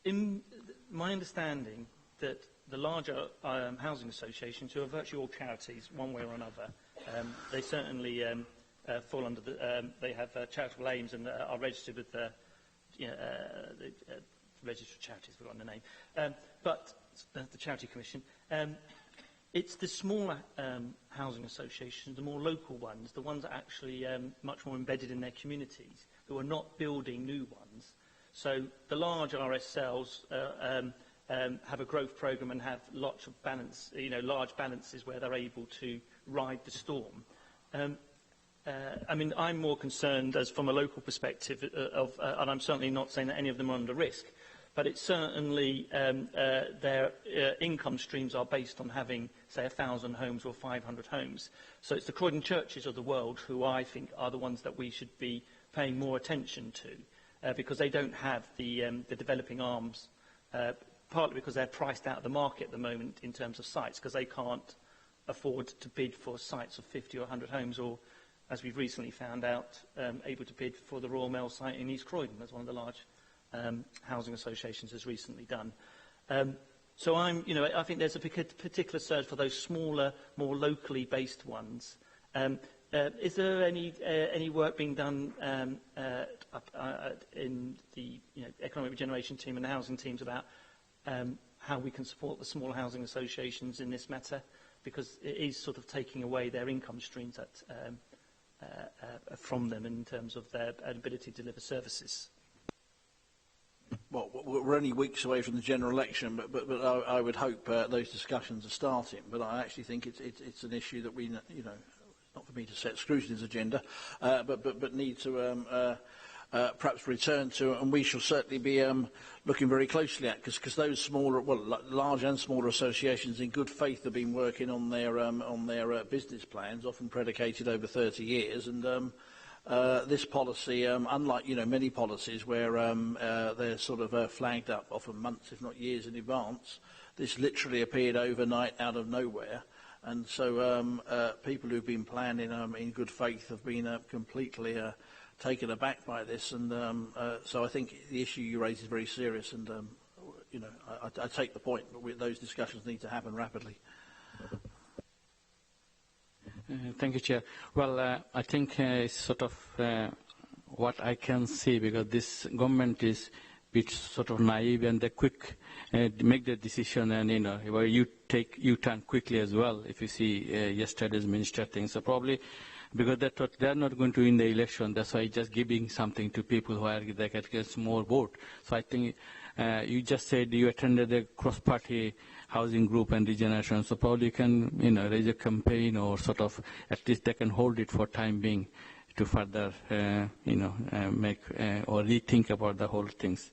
In my understanding that the larger housing associations, who are virtually all charities, one way or another, they certainly fall under they have charitable aims and are registered with the registered charities, we've forgotten the name, but the Charity Commission. It's the smaller housing associations, the more local ones, the ones that are actually much more embedded in their communities, who are not building new ones. So the large RSLs have a growth programme and have lots of balance, large balances where they're able to ride the storm. I mean, I'm more concerned, as from a local perspective, and I'm certainly not saying that any of them are under risk, but it's certainly their income streams are based on having, say, 1,000 homes or 500 homes. So it's the Croydon churches of the world who I think are the ones that we should be paying more attention to, because they don't have the developing arms, partly because they're priced out of the market at the moment in terms of sites, because they can't afford to bid for sites of 50 or 100 homes, or, as we've recently found out, able to bid for the Royal Mail site in East Croydon, as one of the large housing associations has recently done. So I think there's a particular surge for those smaller, more locally based ones. Is there any work being done in the economic regeneration team and the housing teams about how we can support the small housing associations in this matter? Because it is sort of taking away their income streams from them in terms of their ability to deliver services. Well, we're only weeks away from the general election, but I would hope those discussions are starting. But I actually think it's an issue that we, not for me to set Scrutiny's agenda, but need to perhaps return to, and we shall certainly be looking very closely at, because those smaller, large and smaller associations in good faith have been working on their business plans, often predicated over 30 years, and this policy, unlike many policies where they're sort of flagged up often months, if not years in advance, this literally appeared overnight out of nowhere. And so people who've been planning in good faith have been completely taken aback by this. And so I think the issue you raise is very serious. And, I take the point, but those discussions need to happen rapidly. Thank you, Chair. Well, I think it's sort of what I can see, because this government is a bit sort of naive and they quick make the decision, and where you turn quickly as well. If you see yesterday's minister thing, so probably because they're not going to win the election, that's why just giving something to people who are they can get more vote. So I think you just said you attended the cross-party housing group and regeneration, so probably you can raise a campaign, or sort of at least they can hold it for time being to further make or rethink about the whole things.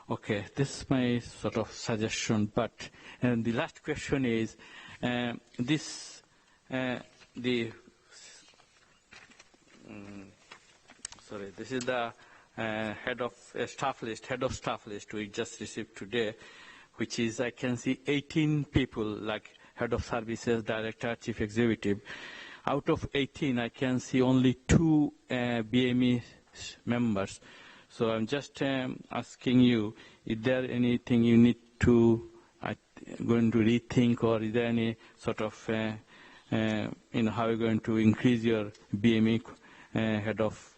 Okay, this is my sort of suggestion. But the last question is this is the head of staff list we just received today, which is I can see 18 people like head of services, director, chief executive. Out of 18, I can see only 2 BME members. So I'm just asking you, is there anything you need to going to rethink, or is there any sort of how you're going to increase your BME head of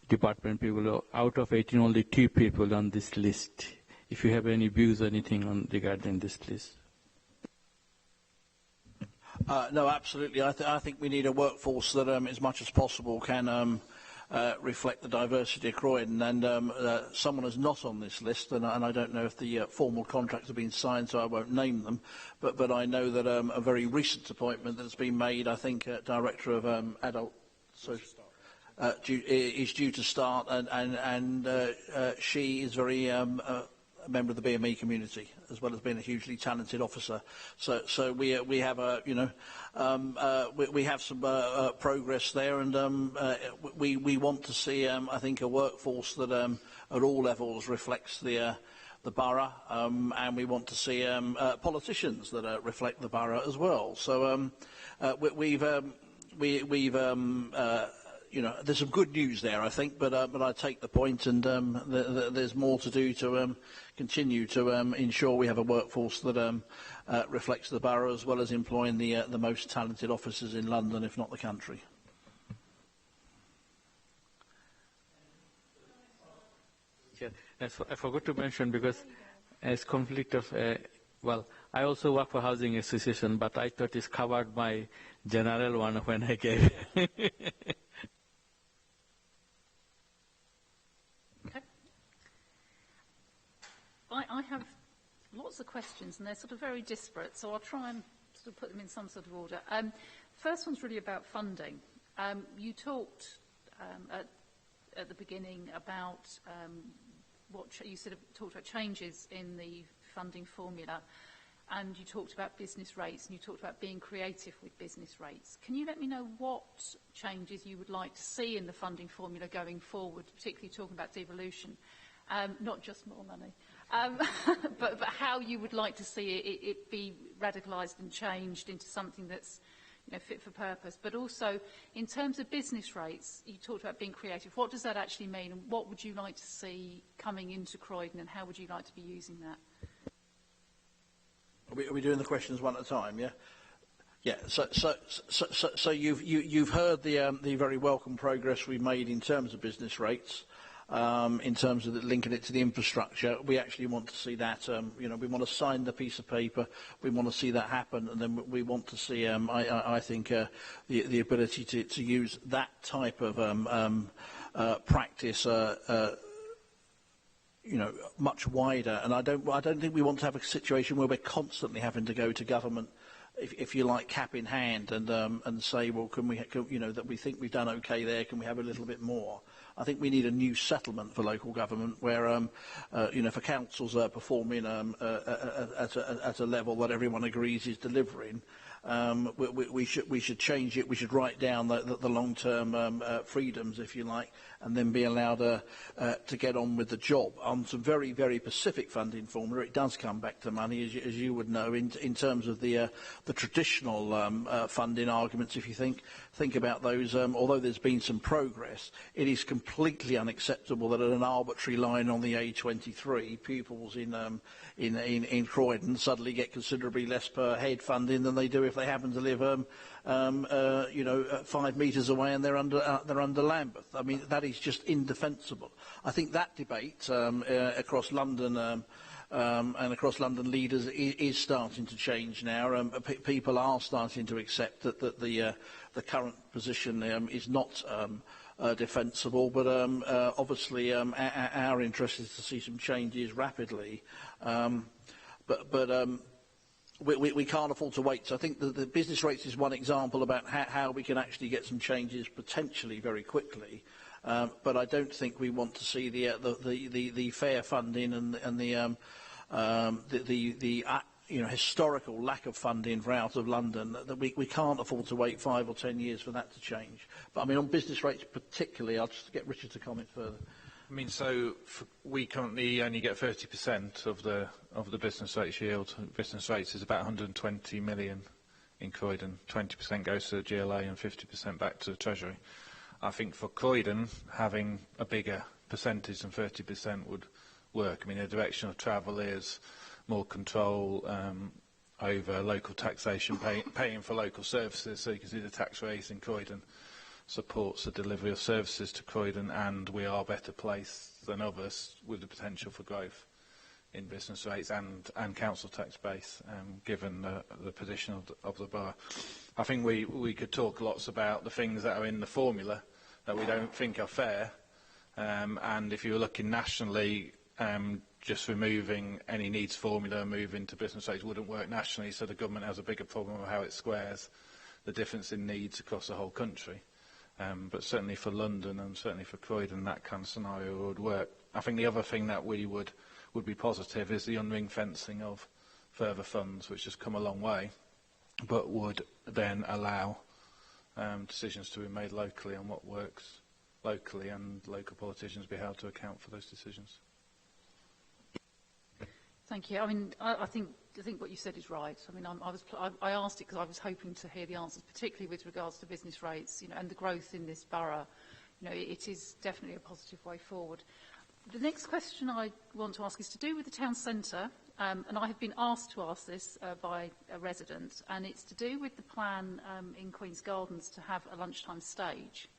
department people? Out of 18, only 2 people on this list. If you have any views or anything on regarding this, please. No, absolutely. I think we need a workforce that, as much as possible, can reflect the diversity of Croydon. And someone is not on this list, and I don't know if the formal contracts have been signed, so I won't name them. But I know that a very recent appointment that's been made, I think, Director of Adult Social is due to start, and she is very a member of the BME community, as well as being a hugely talented officer. So we have we have some progress there, and we want to see I think a workforce that at all levels reflects the borough, and we want to see politicians that reflect the borough as well. So there's some good news there, I think, but I take the point, and there's more to do to continue to ensure we have a workforce that reflects the borough, as well as employing the most talented officers in London, if not the country. Yeah, I forgot to mention, because as conflict of I also work for housing association, but I thought it's covered my general one when I gave. I have lots of questions, and they're sort of very disparate, so I'll try and sort of put them in some sort of order. First one's really about funding. You talked at the beginning about you sort of talked about changes in the funding formula, and you talked about business rates, and you talked about being creative with business rates. Can you let me know what changes you would like to see in the funding formula going forward, particularly talking about devolution? Not just more money. But how you would like to see it be radicalised and changed into something that's fit for purpose. But also, in terms of business rates, you talked about being creative. What does that actually mean, and what would you like to see coming into Croydon, and how would you like to be using that? Are we doing the questions one at a time, yeah? Yeah, so you've heard the very welcome progress we've made in terms of business rates, in terms of linking it to the infrastructure. We actually want to see that. We want to sign the piece of paper. We want to see that happen, and then we want to see. I think the ability to use that type of practice. Much wider, and I don't think we want to have a situation where we're constantly having to go to government, if you like, cap in hand, and say, well, can we, that we think we've done okay there, can we have a little bit more? I think we need a new settlement for local government where, for councils performing at a level that everyone agrees is delivering. We should change it. We should write down the long-term freedoms, if you like, and then be allowed to get on with the job on some very, very specific funding formula. It does come back to money, as you would know, in terms of the traditional funding arguments. If you think about those, although there's been some progress, it is completely unacceptable that at an arbitrary line on the A23, pupils in Croydon suddenly get considerably less per head funding than they do if they happen to live 5 metres away and they're under Lambeth. I mean, that is just indefensible. I think that debate across London and across London leaders is starting to change now. People are starting to accept that the current position is not defensible, but obviously our interest is to see some changes rapidly. We can't afford to wait. So I think the business rates is one example about how we can actually get some changes potentially very quickly. But I don't think we want to see the fair funding and the historical lack of funding for out of London. That we can't afford to wait 5 or 10 years for that to change. But I mean, on business rates particularly, I'll just get Richard to comment further. I mean, we currently only get 30% of the business rates yield. Business rates is about 120 million in Croydon. 20% goes to the GLA and 50% back to the Treasury. I think for Croydon, having a bigger percentage than 30% would work. I mean, the direction of travel is more control over local taxation, paying for local services. So you can see the tax raise in Croydon supports the delivery of services to Croydon, and we are better placed than others with the potential for growth in business rates and council tax base, given the position of the borough. I think we could talk lots about the things that are in the formula that we don't think are fair, and if you're looking nationally, just removing any needs formula and moving to business rates wouldn't work nationally, so the government has a bigger problem with how it squares the difference in needs across the whole country. But certainly for London and certainly for Croydon, that kind of scenario would work. I think the other thing that we would be positive is the unring fencing of further funds, which has come a long way, but would then allow decisions to be made locally on what works locally, and local politicians be held to account for those decisions. Thank you. I mean, I think what you said is right. I mean, I asked it because I was hoping to hear the answers, particularly with regards to business rates, and the growth in this borough. It is definitely a positive way forward. The next question I want to ask is to do with the town centre, and I have been asked to ask this by a resident, and it's to do with the plan in Queen's Gardens to have a lunchtime stage,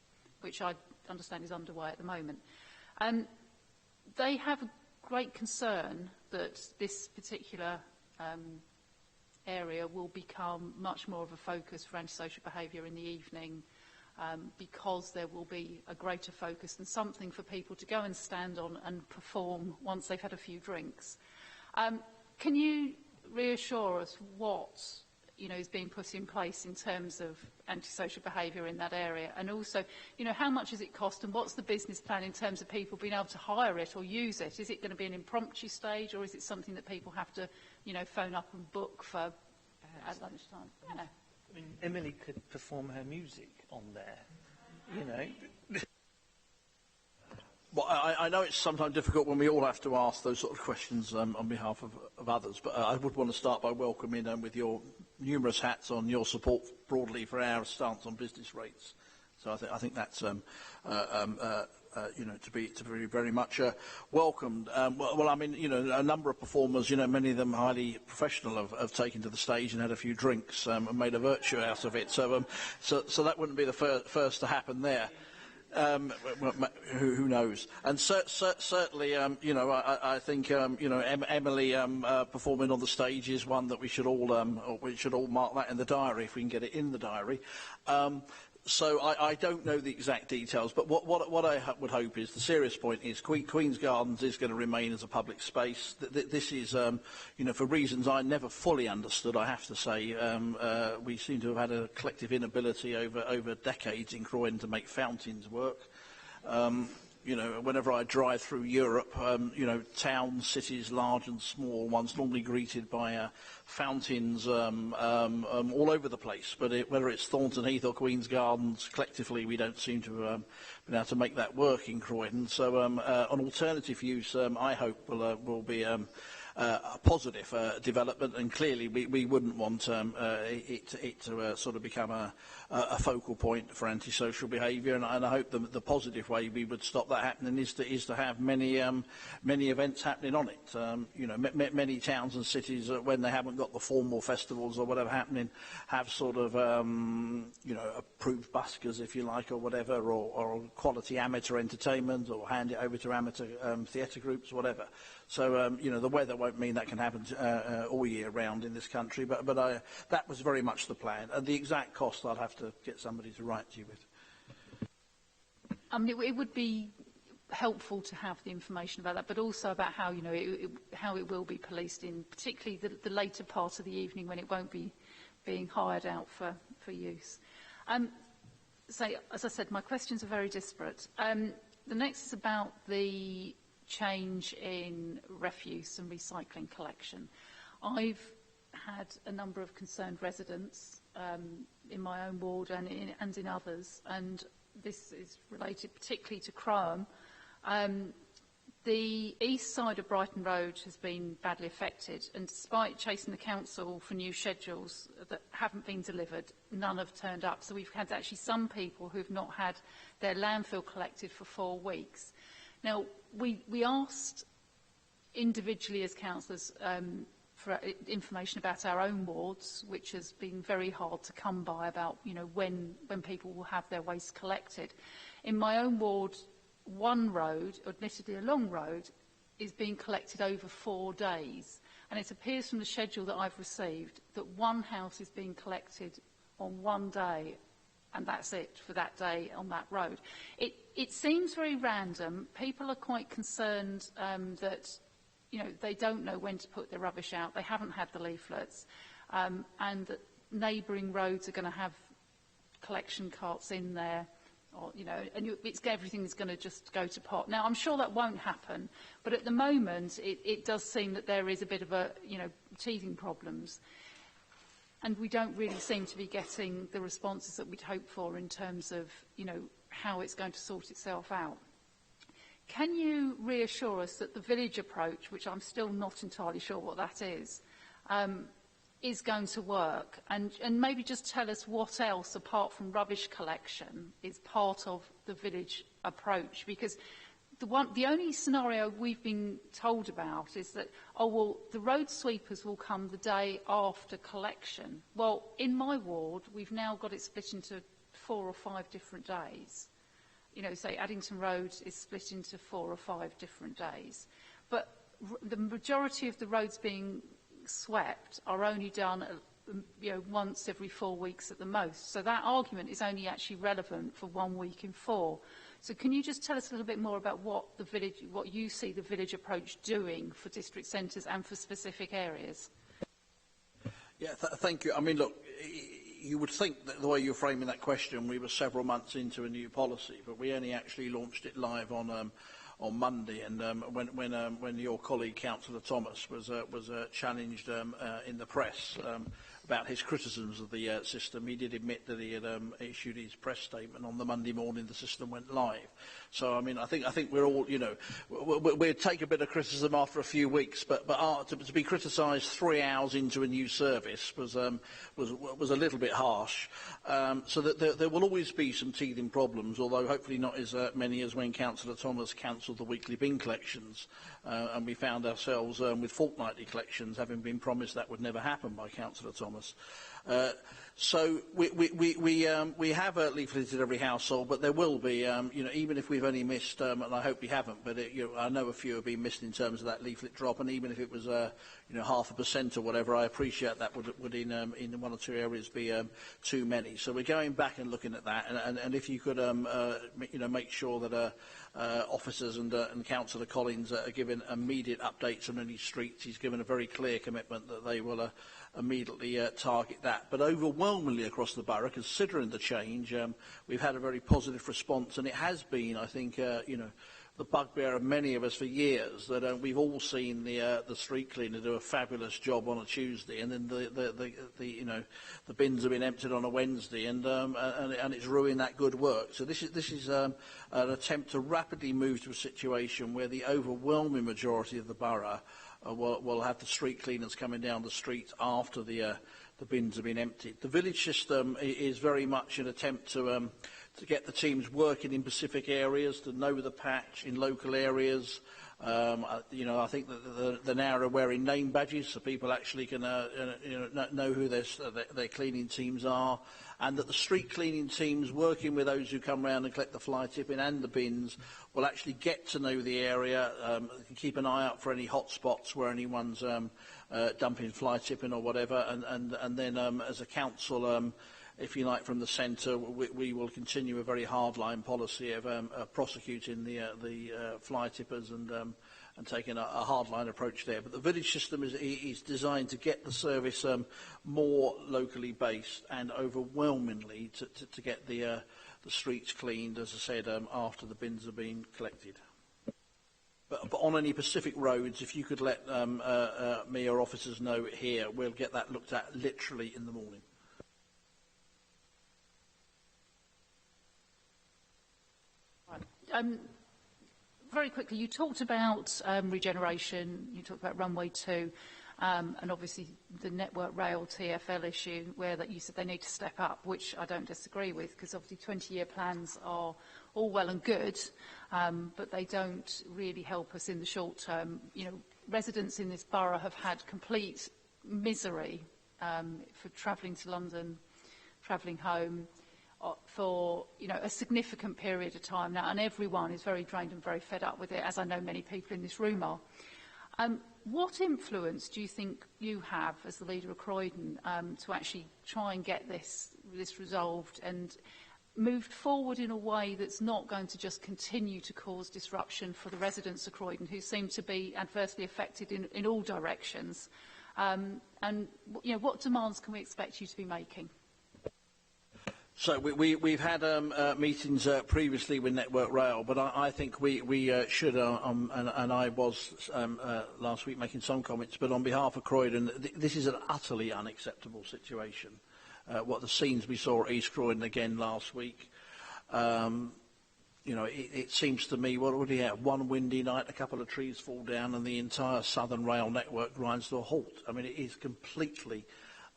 which I understand is underway at the moment. They have a great concern that this particular area will become much more of a focus for antisocial behaviour in the evening, because there will be a greater focus and something for people to go and stand on and perform once they've had a few drinks. Can you reassure us what is being put in place in terms of antisocial behaviour in that area, and also how much does it cost, and what's the business plan in terms of people being able to hire it or use it? Is it going to be an impromptu stage, or is it something that people have to phone up and book for at lunchtime? I mean, Emily could perform her music on there, Well, I know it's sometimes difficult when we all have to ask those sort of questions on behalf of others, but I would want to start by welcoming, with your numerous hats on, your support broadly for our stance on business rates. So I think that's to be very much welcomed. Well, I mean, a number of performers, many of them highly professional, have taken to the stage and had a few drinks and made a virtue out of it. So that wouldn't be the first to happen there. Who knows? And certainly, I think Emily performing on the stage is one that we should all mark that in the diary if we can get it in the diary. So I don't know the exact details, but what I would hope is the serious point is Queen's Gardens is going to remain as a public space. This is, for reasons I never fully understood, I have to say. We seem to have had a collective inability over decades in Croydon to make fountains work. Whenever I drive through Europe, towns, cities, large and small, one's normally greeted by fountains all over the place. But whether it's Thornton Heath or Queen's Gardens, collectively we don't seem to have been able to make that work in Croydon. So an alternative use, I hope, will be a positive development, and clearly we wouldn't want it to sort of become a focal point for antisocial behaviour, and I hope the positive way we would stop that happening is to have many events happening on it. Many towns and cities, when they haven't got the formal festivals or whatever happening, have sort of approved buskers, if you like, or whatever, or quality amateur entertainment, or hand it over to amateur theatre groups, whatever. So, the weather won't mean that can happen all year round in this country, but that was very much the plan. And the exact cost I'd have to get somebody to write to you with. It would be helpful to have the information about that, but also about how, how it will be policed in, particularly the later part of the evening when it won't be being hired out for use. So, as I said, my questions are very disparate. The next is about the change in refuse and recycling collection. I've had a number of concerned residents in my own ward and in others, and this is related particularly to Croydon. The east side of Brighton Road has been badly affected, and despite chasing the council for new schedules that haven't been delivered, none have turned up. So we've had actually some people who've not had their landfill collected for 4 weeks. Now, we asked individually as councillors for information about our own wards, which has been very hard to come by, about when people will have their waste collected. In my own ward, one road, admittedly a long road, is being collected over 4 days. And it appears from the schedule that I've received that one house is being collected on 1 day, and that's it for that day on that road. It seems very random. People are quite concerned that they don't know when to put their rubbish out. They haven't had the leaflets, and that neighbouring roads are going to have collection carts in there, or and everything is going to just go to pot. Now, I'm sure that won't happen, but at the moment, it does seem that there is a bit of a teething problems. And we don't really seem to be getting the responses that we'd hoped for in terms of, how it's going to sort itself out. Can you reassure us that the village approach, which I'm still not entirely sure what that is going to work? And maybe just tell us what else, apart from rubbish collection, is part of the village approach. Because the only scenario we've been told about is that, the road sweepers will come the day after collection. Well, in my ward, we've now got it split into 4 or 5 different days. Say Addington Road is split into 4 or 5 different days. But the majority of the roads being swept are only done once every 4 weeks at the most. So that argument is only actually relevant for 1 week in 4. So can you just tell us a little bit more about what you see the village approach doing for district centres and for specific areas? Yeah, thank you. I mean, look, you would think that the way you're framing that question, we were several months into a new policy, but we only actually launched it live on Monday, and when your colleague Councillor Thomas was challenged in the press about his criticisms of the system, he did admit that he had issued his press statement on the Monday morning the system went live. So, I mean, I think we're all, you know, we'll take a bit of criticism after a few weeks, but to be criticised 3 hours into a new service was a little bit harsh. So that there will always be some teething problems, although hopefully not as many as when Councillor Thomas cancelled the weekly bin collections, and we found ourselves with fortnightly collections, having been promised that would never happen by Councillor Thomas. So we have leafleted every household, but there will be, you know, even if we've only missed, and I hope we haven't, but you know, I know a few have been missed in terms of that leaflet drop, and even if it was, you know, 0.5% or whatever, I appreciate that would in one or two areas be too many. So we're going back and looking at that, and if you could, you know, make sure that officers and Councillor Collins are given immediate updates on any streets. He's given a very clear commitment that they will immediately target that. But overwhelmingly across the borough, considering the change, we've had a very positive response, and it has been, I think, you know, the bugbear of many of us for years, that we've all seen the street cleaner do a fabulous job on a Tuesday, and then the you know, the bins have been emptied on a Wednesday, and it's ruined that good work. So this is an attempt to rapidly move to a situation where the overwhelming majority of the borough will have the street cleaners coming down the street after the bins have been emptied. The village system is very much an attempt to get the teams working in specific areas, to know the patch in local areas. You know, I think that they're now wearing name badges, so people actually can you know who their cleaning teams are, and that the street cleaning teams working with those who come round and collect the fly tipping and the bins will actually get to know the area. They can keep an eye out for any hot spots where anyone's dumping fly tipping or whatever, and then as a council, if you like, from the centre, we will continue a very hardline policy of prosecuting the fly tippers and taking a hardline approach there. But the village system is designed to get the service more locally based, and overwhelmingly to get the streets cleaned, as I said, after the bins have been collected. But on any Pacific roads, if you could let me or officers know here, we'll get that looked at literally in the morning. Very quickly, you talked about regeneration, you talked about runway 2, and obviously the Network Rail TfL issue, where that you said they need to step up, which I don't disagree with, because obviously 20-year plans are all well and good, but they don't really help us in the short term. You know, residents in this borough have had complete misery for travelling to London, travelling home, for, you know, a significant period of time now, and everyone is very drained and very fed up with it, as I know many people in this room are. What influence do you think you have as the leader of Croydon to actually try and get this resolved and moved forward in a way that's not going to just continue to cause disruption for the residents of Croydon, who seem to be adversely affected in all directions? And you know, what demands can we expect you to be making? So we've had meetings previously with Network Rail, but I think we should, and I was last week making some comments, but on behalf of Croydon, this is an utterly unacceptable situation. What the scenes we saw at East Croydon again last week, you know, it seems to me, what would we have? One windy night, a couple of trees fall down, and the entire Southern Rail network grinds to a halt. I mean, it is completely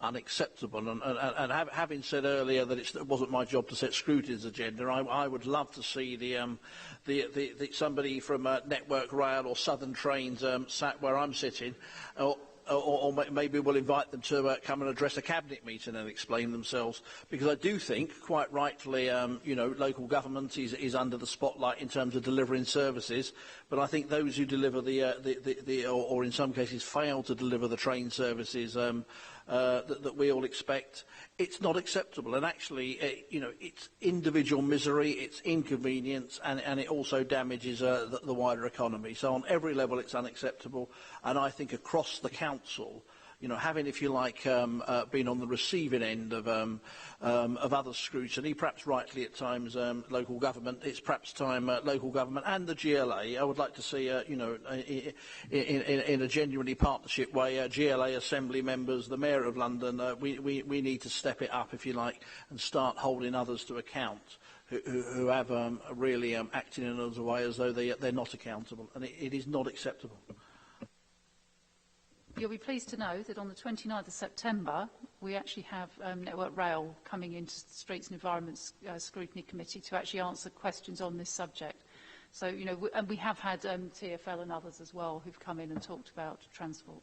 unacceptable, and having said earlier that it wasn't my job to set Scrutiny's agenda, I would love to see the somebody from Network Rail or Southern Trains sat where I'm sitting, or maybe we'll invite them to come and address a cabinet meeting and explain themselves, because I do think, quite rightfully, you know, local government is under the spotlight in terms of delivering services, but I think those who deliver or in some cases fail to deliver the train services that we all expect, it's not acceptable. And actually, you know, it's individual misery, it's inconvenience, and it also damages the wider economy. So on every level, it's unacceptable. And I think across the council, having, if you like, been on the receiving end of other scrutiny, perhaps rightly at times local government, it's perhaps time local government and the GLA, I would like to see, in a genuinely partnership way, GLA Assembly members, the Mayor of London, we need to step it up, if you like, and start holding others to account who have really acted in another way as though they're not accountable, and it is not acceptable. You'll be pleased to know that on the 29th of September, we actually have Network Rail coming into the Streets and Environments Scrutiny Committee to actually answer questions on this subject. So, and we have had TfL and others as well who've come in and talked about transport.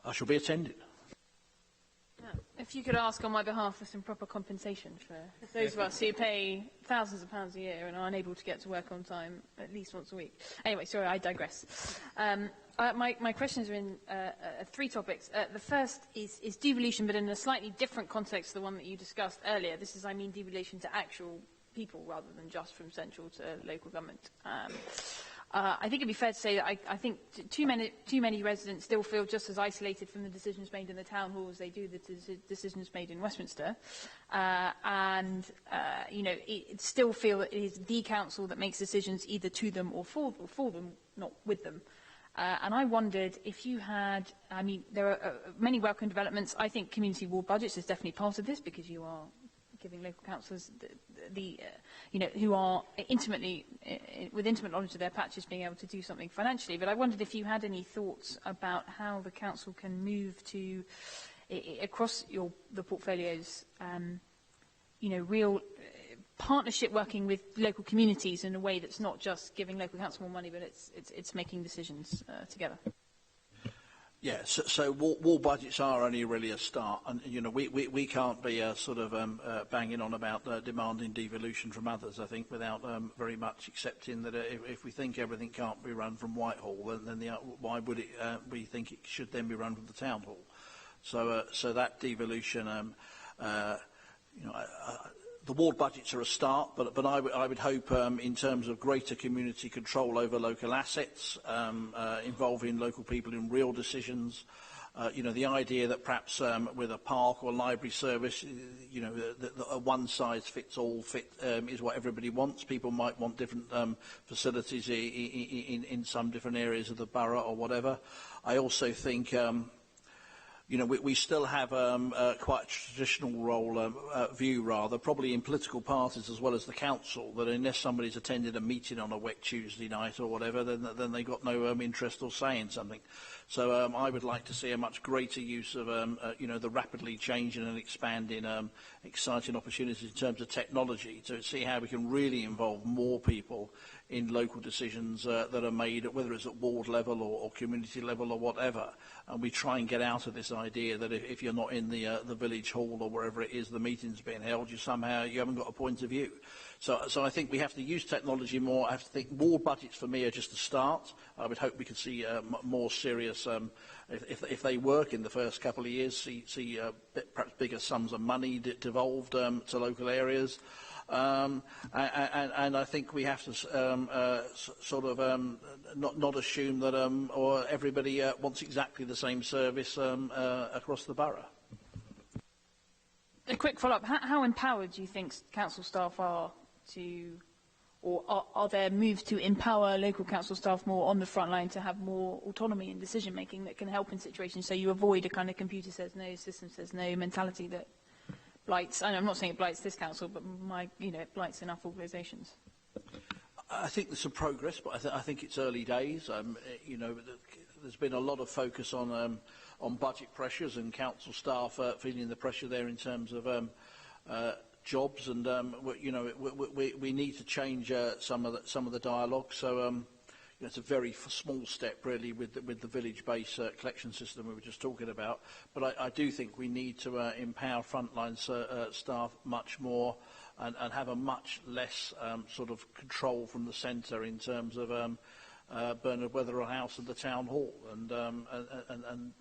I shall be attending. If you could ask on my behalf for some proper compensation for those of us who pay thousands of pounds a year and are unable to get to work on time at least once a week. Anyway, sorry, I digress. My questions are in three topics. The first is devolution, but in a slightly different context to the one that you discussed earlier. This is, devolution to actual people rather than just from central to local government. I think it'd be fair to say that I think too many residents still feel just as isolated from the decisions made in the town hall as they do the decisions made in Westminster, it still feel that it is the council that makes decisions either to them or for them, not with them. And I wondered if you had, there are many welcome developments. I think community ward budgets is definitely part of this because you are giving local councillors who are with intimate knowledge of their patches being able to do something financially. But I wondered if you had any thoughts about how the council can move to, across the portfolios, real partnership working with local communities in a way that's not just giving local council more money, but it's making decisions together. Yeah, so ward budgets are only really a start, and we can't be banging on about demanding devolution from others. I think without very much accepting that if we think everything can't be run from Whitehall, then why would it? We think it should then be run from the town hall. So that devolution, the ward budgets are a start, but I would hope in terms of greater community control over local assets, involving local people in real decisions. The idea that perhaps with a park or library service, a one-size-fits-all is what everybody wants. People might want different facilities in some different areas of the borough or whatever. I also think we still have quite a traditional view, probably in political parties as well as the council, that unless somebody's attended a meeting on a wet Tuesday night or whatever, then they got no interest or say in something. So I would like to see a much greater use of the rapidly changing and expanding exciting opportunities in terms of technology to see how we can really involve more people in local decisions that are made, whether it's at ward level or community level or whatever. And we try and get out of this idea that if you're not in the village hall or wherever it is the meeting's being held, you haven't got a point of view. So I think we have to use technology more. I have to think ward budgets for me are just a start. I would hope we could see more serious, if they work in the first couple of years, see perhaps bigger sums of money devolved to local areas. And I think we have to not assume that or everybody wants exactly the same service across the borough. A quick follow-up. How empowered do you think council staff are to, or are there moves to empower local council staff more on the front line to have more autonomy in decision-making that can help in situations so you avoid a kind of computer says no, system says no mentality that blights, and I'm not saying it blights this council, but it blights enough organisations? I think there's some progress, but I think it's early days. There's been a lot of focus on budget pressures and council staff feeling the pressure there in terms of jobs, and we need to change some of the dialogue. So it's a very small step really with the village-based collection system we were just talking about. But I do think we need to empower frontline staff much more and have a much less sort of control from the centre in terms of Bernard Wetherell House and the town hall. And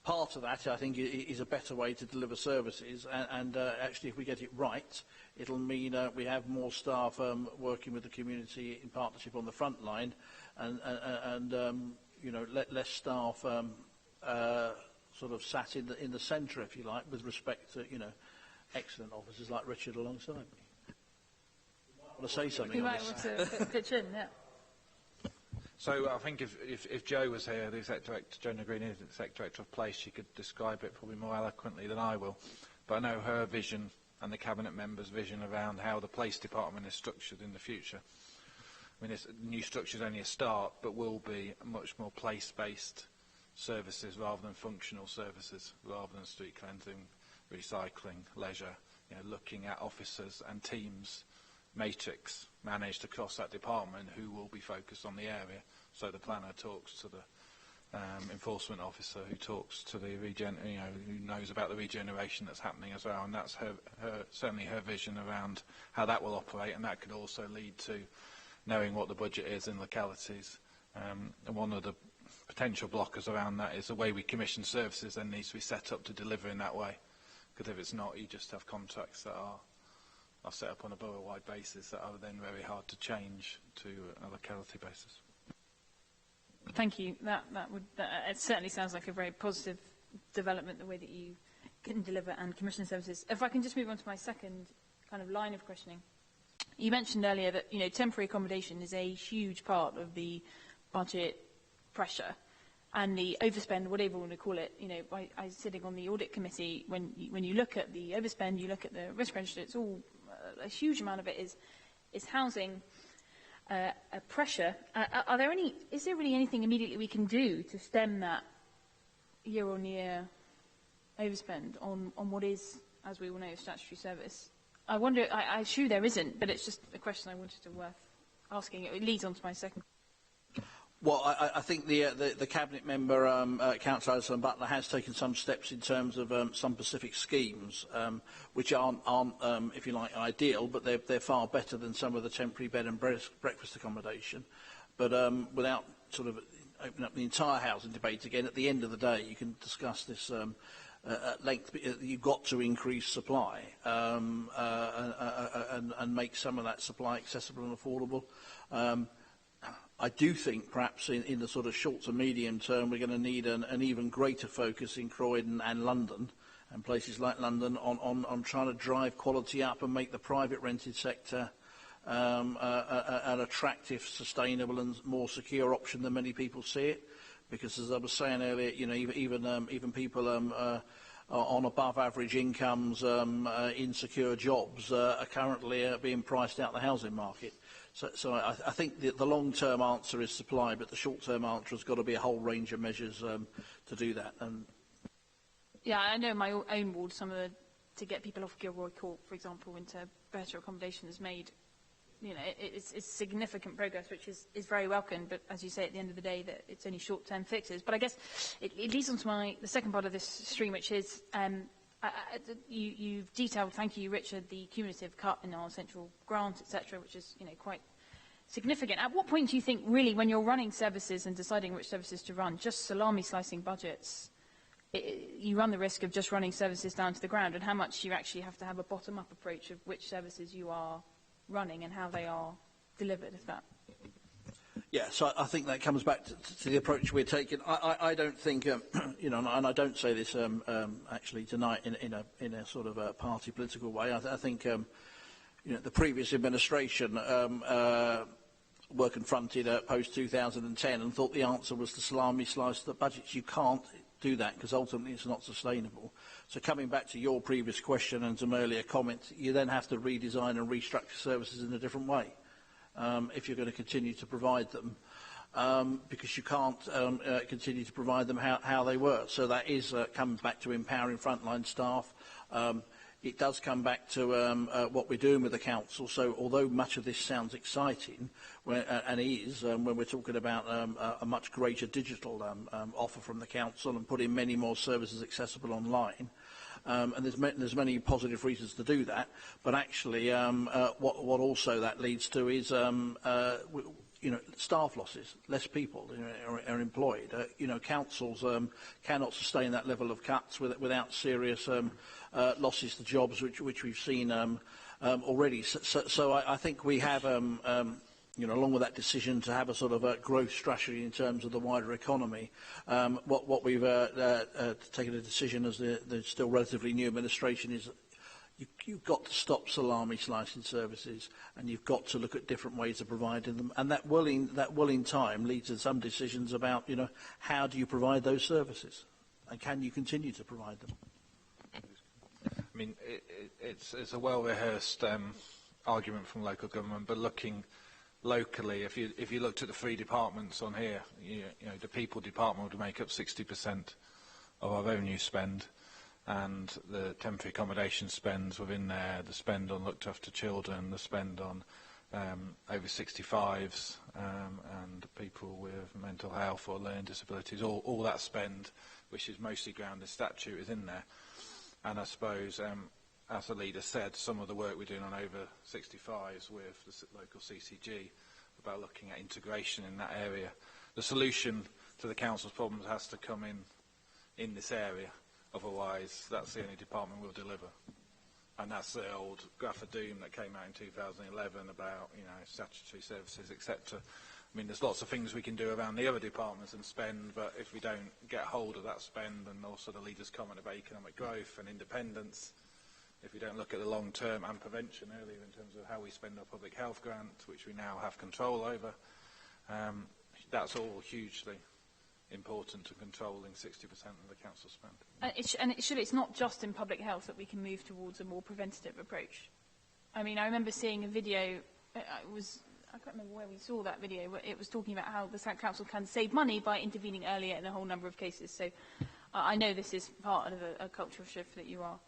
part of that, I think, is a better way to deliver services. And actually, if we get it right, it'll mean we have more staff working with the community in partnership on the front line, and less staff sort of sat in the centre, if you like, with respect to, you know, excellent officers like Richard alongside me. You might want to say something You on might this. want to pitch in, yeah. So I think if Jo was here, the Exec Director, Jonah Green is the Exec Director of Place, she could describe it probably more eloquently than I will. But I know her vision and the Cabinet members' vision around how the Police Department is structured in the future. I mean, the new structure is only a start, but will be much more place-based services rather than functional services, rather than street cleansing, recycling, leisure, you know, looking at officers and teams, matrix managed across that department who will be focused on the area. So the planner talks to the enforcement officer, who talks to the who knows about the regeneration that's happening as well, and that's certainly her vision around how that will operate, and that could also lead to knowing what the budget is in localities. And one of the potential blockers around that is the way we commission services then needs to be set up to deliver in that way, because if it's not, you just have contracts that are set up on a borough-wide basis that are then very hard to change to a locality basis. Thank you. It certainly sounds like a very positive development, the way that you can deliver and commission services. If I can just move on to my second kind of line of questioning. You mentioned earlier that, you know, temporary accommodation is a huge part of the budget pressure and the overspend, whatever you want to call it. You know, I was sitting on the audit committee. When you look at the overspend, you look at the risk register, it's all, a huge amount of it is housing pressure. Is there really anything immediately we can do to stem that year-on-year overspend on what is, as we all know, statutory service? I wonder, I assume there isn't, but it's just a question I wanted to worth asking. It leads on to my second. Well, I think the Cabinet member, Councillor Alison Butler, has taken some steps in terms of some specific schemes, which aren't if you like, ideal, but they're far better than some of the temporary bed and breakfast accommodation. But without sort of opening up the entire housing debate again, at the end of the day, you can discuss this at length. You've got to increase supply and make some of that supply accessible and affordable. I do think perhaps in the sort of short to medium term we're going to need an even greater focus in Croydon and London and places like London on trying to drive quality up and make the private rented sector an attractive, sustainable and more secure option than many people see it. Because as I was saying earlier, you know, even people on above average incomes, insecure jobs are currently being priced out of the housing market. So I think the long-term answer is supply, but the short-term answer has got to be a whole range of measures to do that. Yeah, I know my own ward, to get people off Gilroy Court, for example, into better accommodation has made, you know, it's significant progress, which is very welcome. But as you say, at the end of the day, that it's only short-term fixes. But I guess it leads on to the second part of this stream, which is you've detailed, thank you, Richard, the cumulative cut in our central grant, etc., which is, you know, quite significant. At what point do you think, really, when you're running services and deciding which services to run, just salami slicing budgets, you run the risk of just running services down to the ground, and how much you actually have to have a bottom-up approach of which services you are running and how they are delivered, if that... Yeah, so I think that comes back to the approach we're taking. I don't think, you know, and I don't say this actually tonight in a sort of a party political way. I think, you know, the previous administration were confronted post 2010 and thought the answer was to salami slice the budgets. You can't do that because ultimately it's not sustainable. So coming back to your previous question and some earlier comments, you then have to redesign and restructure services in a different way. If you're going to continue to provide them, because you can't continue to provide them how they were. So that comes back to empowering frontline staff. It does come back to what we're doing with the council. So although much of this sounds exciting, and is, when we're talking about a much greater digital offer from the council and putting many more services accessible online, and there's many positive reasons to do that, but actually what also that leads to is you know, staff losses, less people are employed. You know, councils cannot sustain that level of cuts without serious losses to jobs, which we've seen already. So I think we have along with that decision to have a sort of a growth strategy in terms of the wider economy, what we've taken a decision as the still relatively new administration is you've got to stop salami slicing services, and you've got to look at different ways of providing them, and that will in time lead to some decisions about how do you provide those services, and can you continue to provide them. I mean, it's a well-rehearsed argument from local government, but looking locally, if you looked at the 3 departments on here, the people department would make up 60% of our revenue spend, and the temporary accommodation spends within there, the spend on looked after children, the spend on over 65s and people with mental health or learning disabilities, all that spend, which is mostly grounded statute, is in there. And I suppose, as the leader said, some of the work we're doing on over 65s with the local CCG about looking at integration in that area. The solution to the council's problems has to come in this area. Otherwise, that's the only department we'll deliver. And that's the old graph of doom that came out in 2011 about, statutory services, etc. I mean, there's lots of things we can do around the other departments and spend, but if we don't get hold of that spend, and also the leader's comment about economic growth and independence, if we don't look at the long term and prevention earlier in terms of how we spend our public health grant, which we now have control over, that's all hugely important to controlling 60% of the council spend. It's not just in public health that we can move towards a more preventative approach. I mean, I remember seeing a video, I can't remember where we saw that video, but it was talking about how the council can save money by intervening earlier in a whole number of cases. So I know this is part of a cultural shift that you are,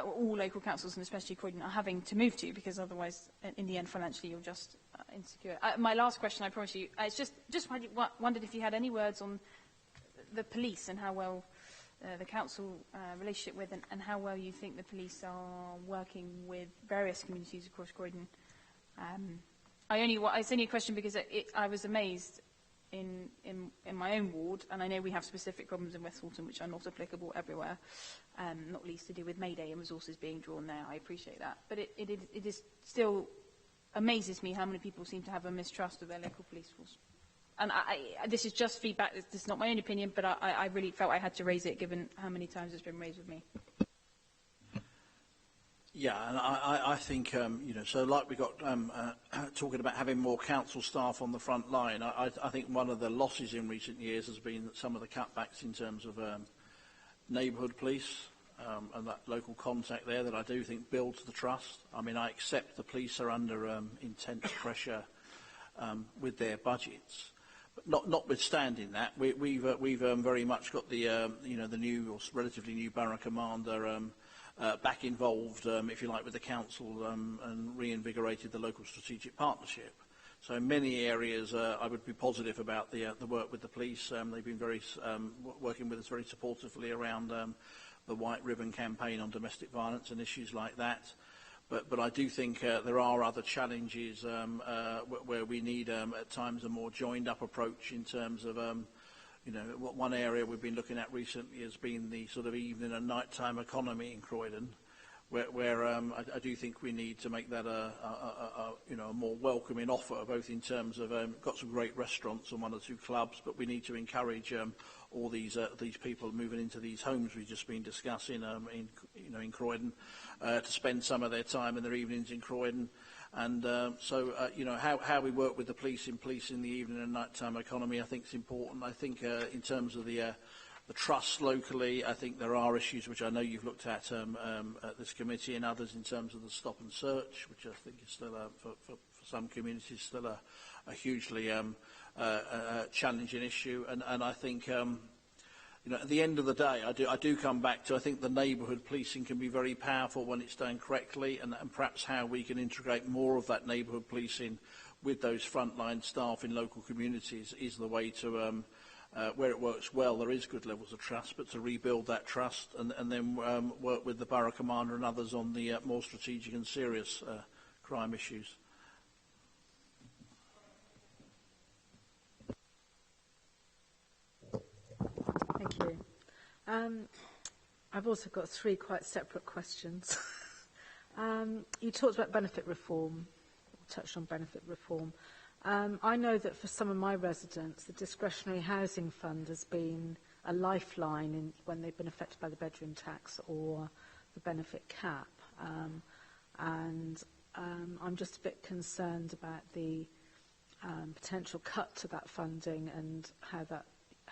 all local councils, and especially Croydon, are having to move to, because otherwise, in the end, financially, you're just insecure. My last question, I promise you, it's just wondered if you had any words on the police and how well the council relationship with, and how well you think the police are working with various communities across Croydon. It's only a question because I was amazed in my own ward, and I know we have specific problems in West Halton which are not applicable everywhere, not least to do with Mayday and resources being drawn there. I appreciate that, but it is still amazes me how many people seem to have a mistrust of their local police force. And this is just feedback. This is not my own opinion, but I really felt I had to raise it given how many times it's been raised with me. Yeah, and I think, so like we got talking about having more council staff on the front line, I think one of the losses in recent years has been some of the cutbacks in terms of neighbourhood police and that local contact there that I do think builds the trust. I mean, I accept the police are under intense pressure with their budgets. But notwithstanding that, we've very much got the the new or relatively new borough commander back involved, if you like, with the council and reinvigorated the local strategic partnership. So in many areas, I would be positive about the work with the police. They've been very working with us very supportively around the White Ribbon campaign on domestic violence and issues like that. But I do think there are other challenges where we need at times a more joined up approach in terms of one area we've been looking at recently has been the sort of evening and nighttime economy in Croydon, where I do think we need to make that a more welcoming offer, both in terms of got some great restaurants and 1 or 2 clubs, but we need to encourage all these people moving into these homes we've just been discussing in Croydon to spend some of their time in their evenings in Croydon. And how we work with the police in the evening and nighttime economy, I think is important. I think in terms of the trust locally, I think there are issues which I know you've looked at this committee and others in terms of the stop and search, which I think is still for some communities still a hugely challenging issue. And I think at the end of the day, I do come back to, I think the neighbourhood policing can be very powerful when it's done correctly, and perhaps how we can integrate more of that neighbourhood policing with those frontline staff in local communities is the way to, where it works well, there is good levels of trust, but to rebuild that trust and then work with the borough commander and others on the more strategic and serious crime issues. Thank you. I've also got 3 quite separate questions. You talked about benefit reform, touched on benefit reform. I know that for some of my residents, the discretionary housing fund has been a lifeline when they've been affected by the bedroom tax or the benefit cap. I'm just a bit concerned about the potential cut to that funding and how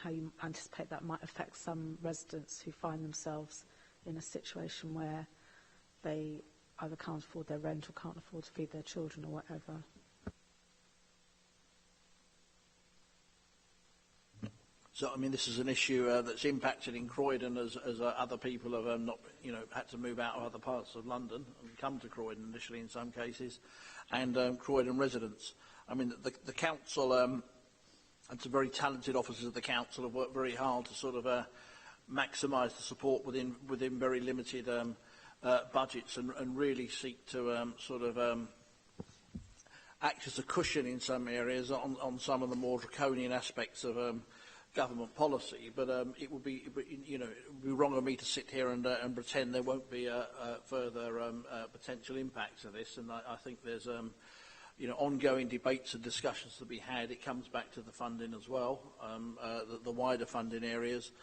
you anticipate that might affect some residents who find themselves in a situation where they either can't afford their rent or can't afford to feed their children or whatever. So, I mean, this is an issue that's impacted in Croydon as other people have not, had to move out of other parts of London and come to Croydon initially in some cases, and Croydon residents. I mean, the council and some very talented officers of the council have worked very hard to sort of maximise the support within very limited budgets and really seek to act as a cushion in some areas on some of the more draconian aspects of government policy, but it would be, it would be wrong of me to sit here and pretend there won't be further potential impacts of this. And I think there's, ongoing debates and discussions to be had. It comes back to the funding as well, the wider funding areas.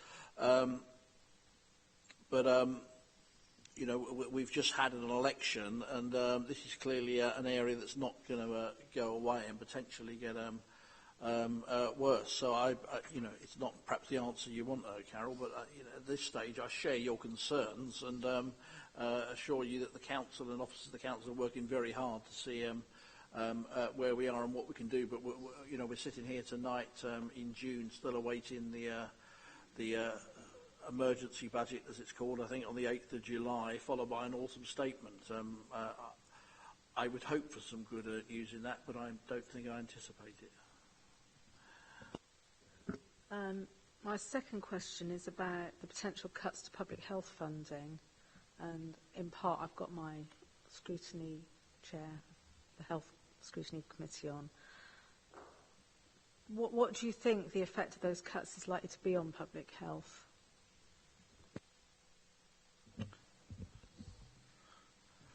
We've just had an election, and this is clearly an area that's not going to go away and potentially get worse. So it's not perhaps the answer you want, Carol, but at this stage I share your concerns and assure you that the council and officers of the council are working very hard to see where we are and what we can do. But we're sitting here tonight in June, still awaiting the emergency budget, as it's called, I think on the 8th of July, followed by an autumn statement. I would hope for some good news in that, but I don't think I anticipate it. My second question is about the potential cuts to public health funding, and in part I've got my Scrutiny chair, the Health Scrutiny Committee on. What do you think the effect of those cuts is likely to be on public health?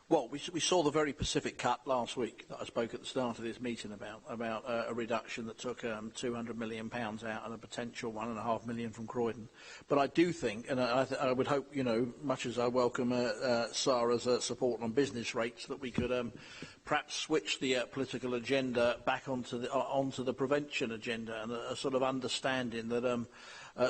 Well, we saw the very specific cut last week that I spoke at the start of this meeting about a reduction that took £200 million out and a potential £1.5 million from Croydon. But I do think, and I would hope, much as I welcome Sarah's support on business rates, that we could perhaps switch the political agenda back onto the prevention agenda, and a sort of understanding that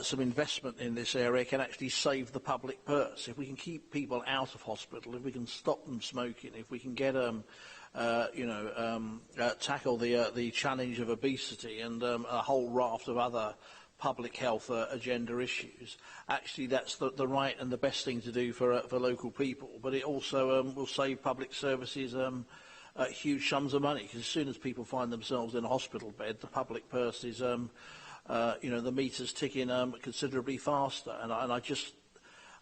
some investment in this area can actually save the public purse. If we can keep people out of hospital, if we can stop them smoking, if we can get tackle the challenge of obesity and a whole raft of other public health agenda issues, actually that's the right and the best thing to do for local people. But it also will save public services huge sums of money, because as soon as people find themselves in a hospital bed, the public purse is the meter's ticking considerably faster, and I just,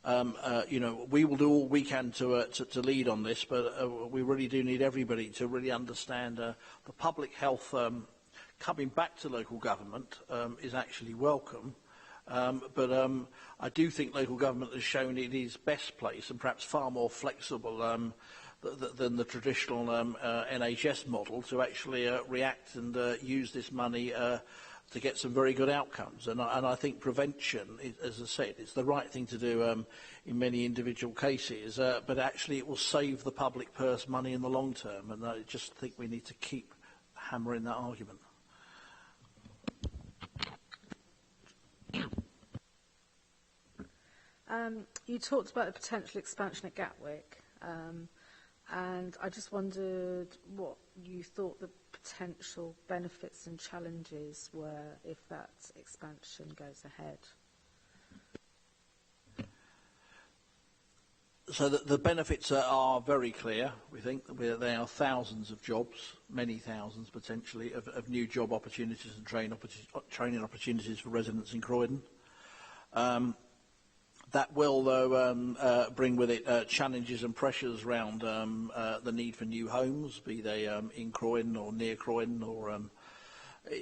we will do all we can to lead on this, but we really do need everybody to really understand the public health coming back to local government is actually welcome, but I do think local government has shown it is best placed and perhaps far more flexible than the traditional NHS model to actually react and use this money to get some very good outcomes. And I think prevention, as I said, it's the right thing to do in many individual cases, but actually it will save the public purse money in the long term, and I just think we need to keep hammering that argument. You talked about the potential expansion at Gatwick, and I just wondered what you thought the potential benefits and challenges were if that expansion goes ahead. So the benefits are very clear. We think that there are thousands of jobs, many thousands potentially, of new job opportunities and training opportunities for residents in Croydon. That will, though, bring with it challenges and pressures around the need for new homes, be they in Croydon or near Croydon or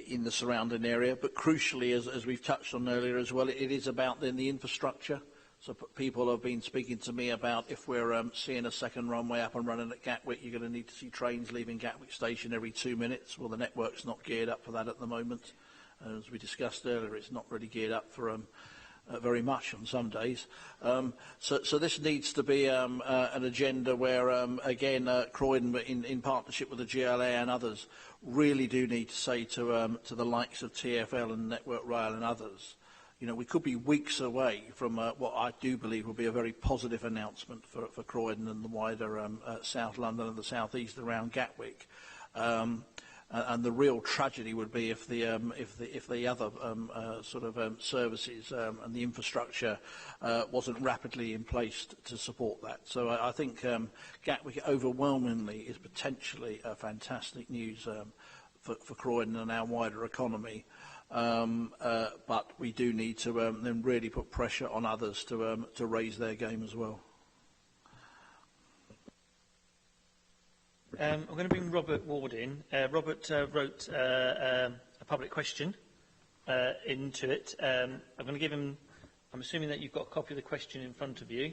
in the surrounding area. But crucially, as we've touched on earlier as well, it is about then the infrastructure. So people have been speaking to me about if we're seeing a second runway up and running at Gatwick, you're going to need to see trains leaving Gatwick station every 2 minutes. Well, the network's not geared up for that at the moment. As we discussed earlier, it's not really geared up for very much on some days. So this needs to be an agenda where, again, Croydon, in partnership with the GLA and others, really do need to say to the likes of TfL and Network Rail and others, you know, we could be weeks away from what I do believe will be a very positive announcement for Croydon and the wider South London and the South East around Gatwick. And the real tragedy would be if the other services and the infrastructure wasn't rapidly in place to support that. So I think Gatwick overwhelmingly is potentially fantastic news for Croydon and our wider economy. But we do need to then really put pressure on others to raise their game as well. I'm going to bring Robert Ward in. Robert wrote a public question into it. I'm going to give him, I'm assuming that you've got a copy of the question in front of you.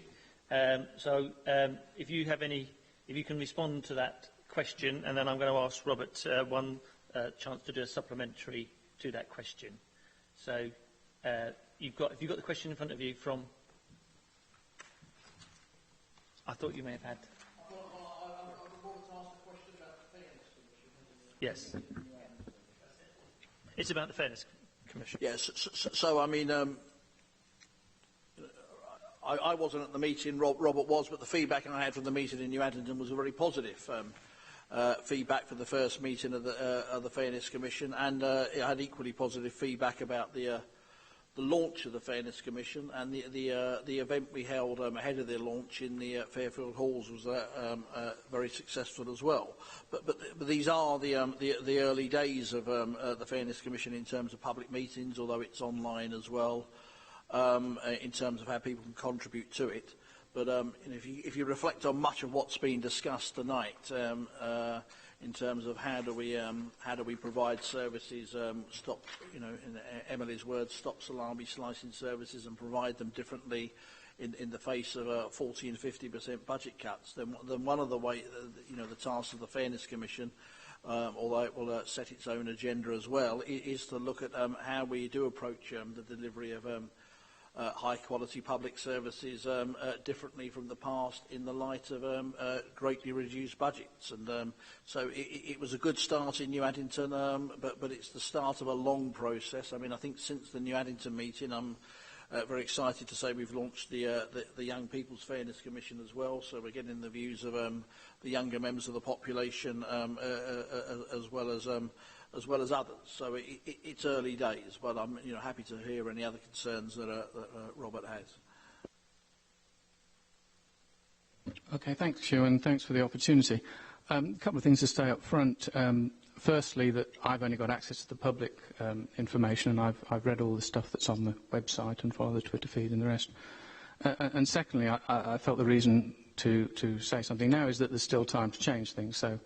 If you have any, if you can respond to that question, and then I'm going to ask Robert one chance to do a supplementary to that question. So have you got the question in front of you from, I thought you may have had. Yes. It's about the Fairness Commission. Yes. So I mean, I wasn't at the meeting. Robert was, but the feedback I had from the meeting in New Addington was a very positive feedback for the first meeting of the Fairness Commission, and it had equally positive feedback about the launch of the Fairness Commission, and the event we held ahead of the launch in the Fairfield Halls was very successful as well. But these are the early days of the Fairness Commission in terms of public meetings, although it's online as well, in terms of how people can contribute to it. But if you reflect on much of what's been discussed tonight, in terms of how do we provide services, stop, in Emily's words, stop salami slicing services and provide them differently in the face of 40 and 50% budget cuts, then one of the way, the task of the Fairness Commission, although it will set its own agenda as well, is to look at how we do approach the delivery of high-quality public services differently from the past in the light of greatly reduced budgets. And so it was a good start in New Addington, but it's the start of a long process. I mean, I think since the New Addington meeting, I'm very excited to say we've launched the Young People's Fairness Commission as well. So we're getting the views of the younger members of the population as well as others. So it's early days, but I'm happy to hear any other concerns that Robert has. Okay, thanks, Hugh, and thanks for the opportunity. A couple of things to say up front. Firstly, that I've only got access to the public information, and I've read all the stuff that's on the website and follow the Twitter feed and the rest. And secondly, I felt the reason to say something now is that there's still time to change things. So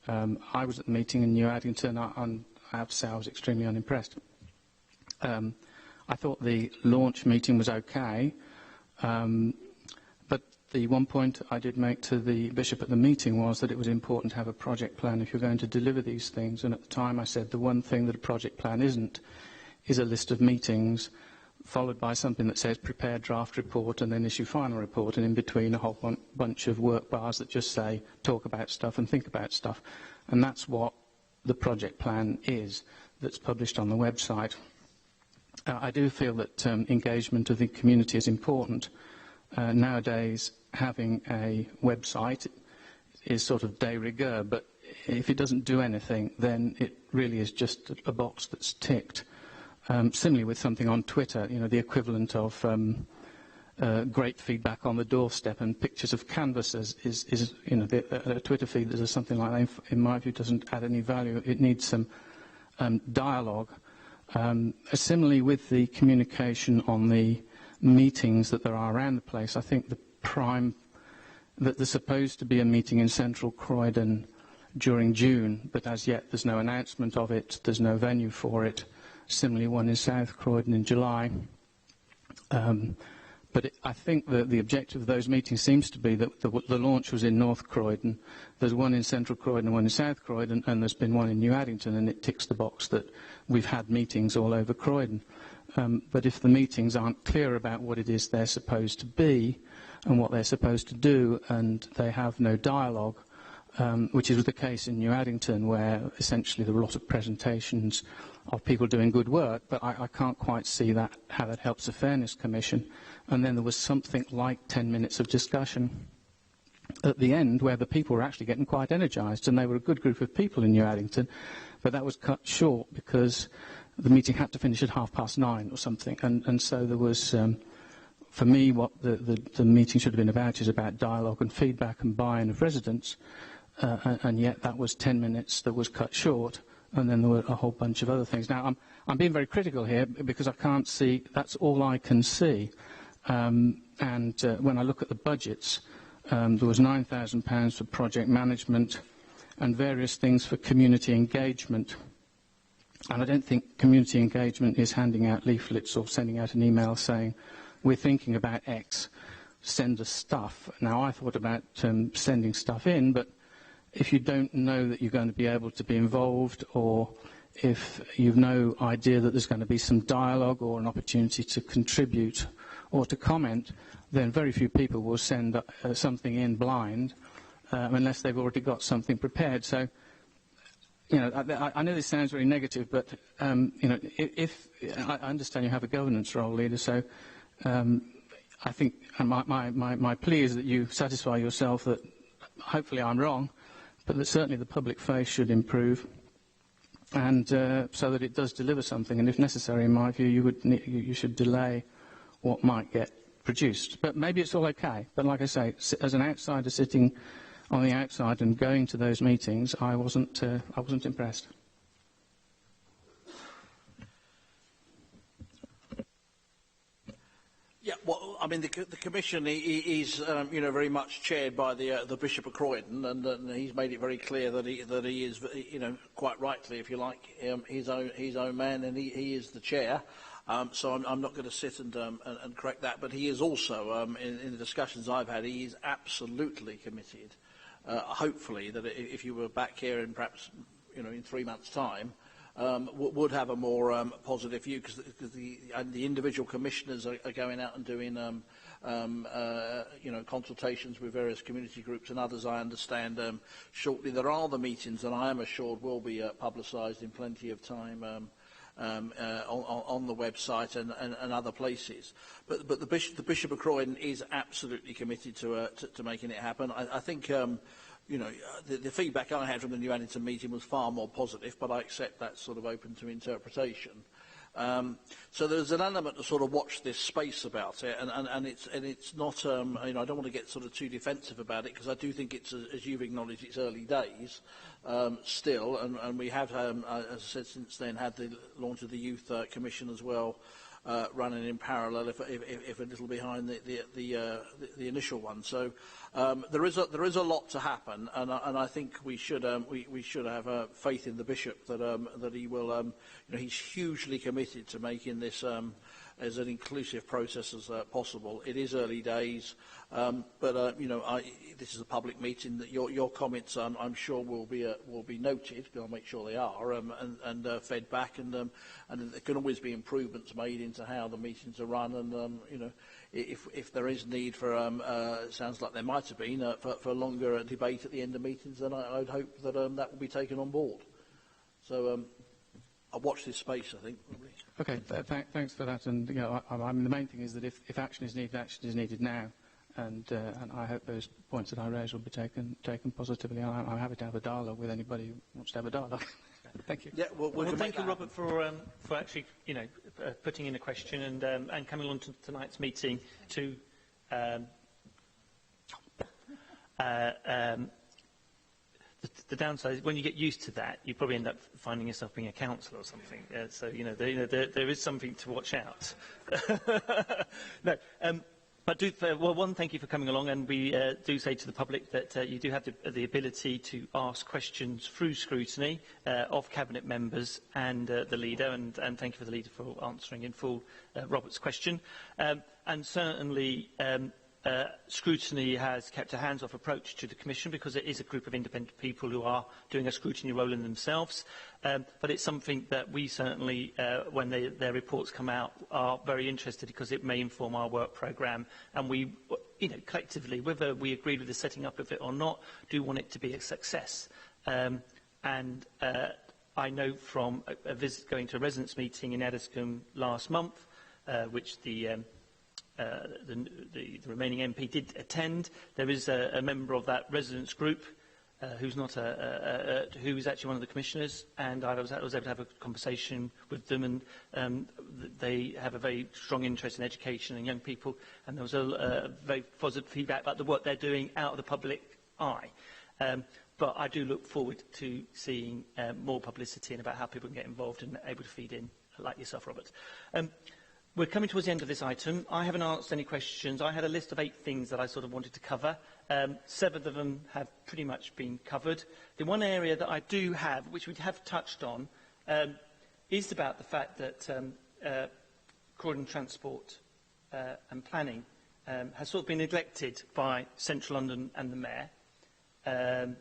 I was at the meeting in New Addington, and I have to say I was extremely unimpressed. I thought the launch meeting was okay, but the one point I did make to the Bishop at the meeting was that it was important to have a project plan if you're going to deliver these things. And at the time I said the one thing that a project plan isn't is a list of meetings followed by something that says prepare draft report and then issue final report, and in between a whole bunch of work bars that just say talk about stuff and think about stuff. And that's what the project plan is that's published on the website. I do feel that engagement of the community is important. Nowadays, having a website is sort of de rigueur, but if it doesn't do anything, then it really is just a box that's ticked. Similarly with something on Twitter, the equivalent of great feedback on the doorstep and pictures of canvases is a Twitter feed that does something like that, in my view, doesn't add any value. It needs some dialogue. Similarly with the communication on the meetings that there are around the place, I think that there's supposed to be a meeting in central Croydon during June, but as yet there's no announcement of it, there's no venue for it. Similarly, one in South Croydon in July. But I think that the objective of those meetings seems to be that the launch was in North Croydon, there's one in Central Croydon and one in South Croydon, and there's been one in New Addington, and it ticks the box that we've had meetings all over Croydon. But if the meetings aren't clear about what it is they're supposed to be and what they're supposed to do, and they have no dialogue, which is the case in New Addington, where essentially there were a lot of presentations of people doing good work, but I can't quite see how that helps the Fairness Commission. And then there was something like 10 minutes of discussion at the end where the people were actually getting quite energised, and they were a good group of people in New Addington, but that was cut short because the meeting had to finish at 9:30 or something. And so there was, for me, what the meeting should have been about is about dialogue and feedback and buy-in of residents, and yet that was 10 minutes that was cut short, and then there were a whole bunch of other things. Now, I'm being very critical here because I can't see, that's all I can see. When I look at the budgets, there was £9,000 for project management and various things for community engagement. And I don't think community engagement is handing out leaflets or sending out an email saying, we're thinking about X, send us stuff. Now, I thought about sending stuff in, but if you don't know that you're going to be able to be involved, or if you've no idea that there's going to be some dialogue or an opportunity to contribute or to comment, then very few people will send something in blind unless they've already got something prepared. So, you know, I know this sounds very negative, but you know, if I understand you have a governance role, leader, so I think my plea is that you satisfy yourself that hopefully I'm wrong, but that certainly the public face should improve, and so that it does deliver something. And if necessary, in my view, you should delay what might get produced. But maybe it's all okay. But like I say, as an outsider sitting on the outside and going to those meetings, I wasn't impressed. Yeah, well, I mean, the Commission is, you know, very much chaired by the Bishop of Croydon, and he's made it very clear that he is, you know, quite rightly, if you like, his own man, and he is the chair. So I'm not going to sit and correct that, but he is also, in the discussions I've had, he is absolutely committed. Hopefully, that if you were back here in perhaps, you know, in 3 months' time, would have a more positive view, because the individual commissioners are going out and doing, you know, consultations with various community groups and others. I understand shortly there are the meetings, and I am assured will be publicised in plenty of time. On the website and other places, but the Bishop of Croydon is absolutely committed to making it happen. I think you know, the feedback I had from the New Addington meeting was far more positive, but I accept that's sort of open to interpretation. So there's an element to sort of watch this space about it, and it's not, you know, I don't want to get sort of too defensive about it, because I do think it's, as you've acknowledged, it's early days still, and we have, as I said, since then had the launch of the Youth Commission as well, running in parallel, if a little behind the initial one. So there is a lot to happen, and I think we should have faith in the Bishop that he will. You know, he's hugely committed to making this as an inclusive process as possible. It is early days, but you know, this is a public meeting. That your comments, I'm sure, will be noted. I'll make sure they are, and fed back, and there can always be improvements made into how the meetings are run. And you know, if there is need for, it sounds like there might have been for longer debate at the end of meetings, then I would hope that that will be taken on board. So I'll watch this space, I think. Probably. Okay, thanks for that. And you know, I mean, the main thing is that if action is needed now, and I hope those points that I raised will be taken positively. I'm happy to have a dialogue with anybody who wants to have a dialogue. Thank you. Yeah, well, thank you, Robert, for actually, you know, putting in a question and coming along to tonight's meeting to. The downside is when you get used to that, you probably end up finding yourself being a councillor or something. So you know, there is something to watch out. No, well, one, thank you for coming along, and we do say to the public that you do have the ability to ask questions through scrutiny of Cabinet members and the leader, and thank you for the leader for answering in full Robert's question. And certainly, scrutiny has kept a hands-off approach to the Commission because it is a group of independent people who are doing a scrutiny role in themselves. But it's something that we certainly, when their reports come out, are very interested because it may inform our work programme. And we, collectively, whether we agree with the setting up of it or not, do want it to be a success. I know from a visit going to a residents' meeting in Eddiscombe last month, which the remaining MP did attend. There is a member of that residents group who's not who is actually one of the commissioners, and I was able to have a conversation with them, and they have a very strong interest in education and young people, and there was a very positive feedback about the work they're doing out of the public eye. But I do look forward to seeing more publicity and about how people can get involved and able to feed in, like yourself, Robert. We're coming towards the end of this item. I haven't answered any questions. I had a list of 8 things that I sort of wanted to cover. 7 of them have pretty much been covered. The one area that I do have, which we have touched on, is about the fact that Croydon Transport and Planning has sort of been neglected by Central London and the Mayor. The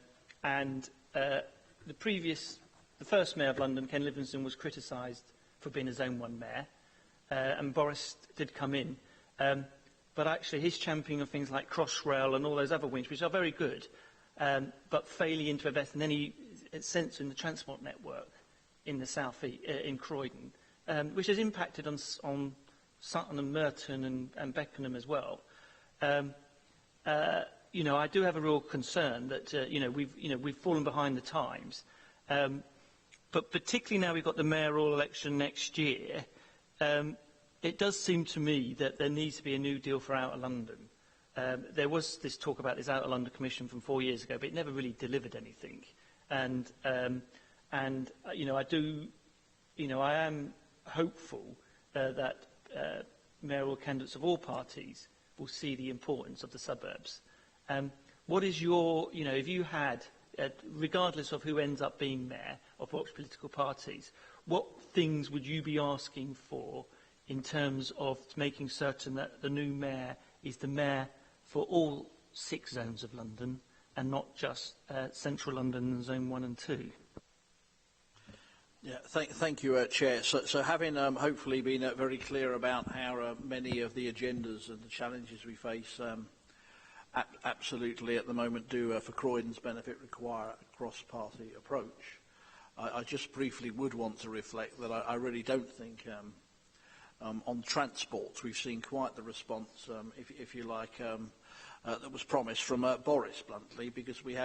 first Mayor of London, Ken Livingstone, was criticised for being a Zone 1 Mayor. And Boris did come in, but actually his championing of things like Crossrail and all those other wings, which are very good, but failing to invest in any sense in the transport network in the south in Croydon, which has impacted on Sutton and Merton and Beckenham as well. I do have a real concern that we've fallen behind the times, but particularly now we've got the mayoral election next year. It does seem to me that there needs to be a new deal for Outer London. There was this talk about this Outer London Commission from 4 years ago, but it never really delivered anything. I am hopeful that mayoral candidates of all parties will see the importance of the suburbs. What is your, if you had, regardless of who ends up being mayor of what political parties, what things would you be asking for in terms of making certain that the new mayor is the mayor for all 6 zones of London and not just Central London and Zone 1 and 2? Yeah, thank you, Chair. So having hopefully been very clear about how many of the agendas and the challenges we face absolutely at the moment do, for Croydon's benefit, require a cross-party approach. I just briefly would want to reflect that I really don't think on transport we've seen quite the response, if you like, that was promised from Boris, bluntly, because we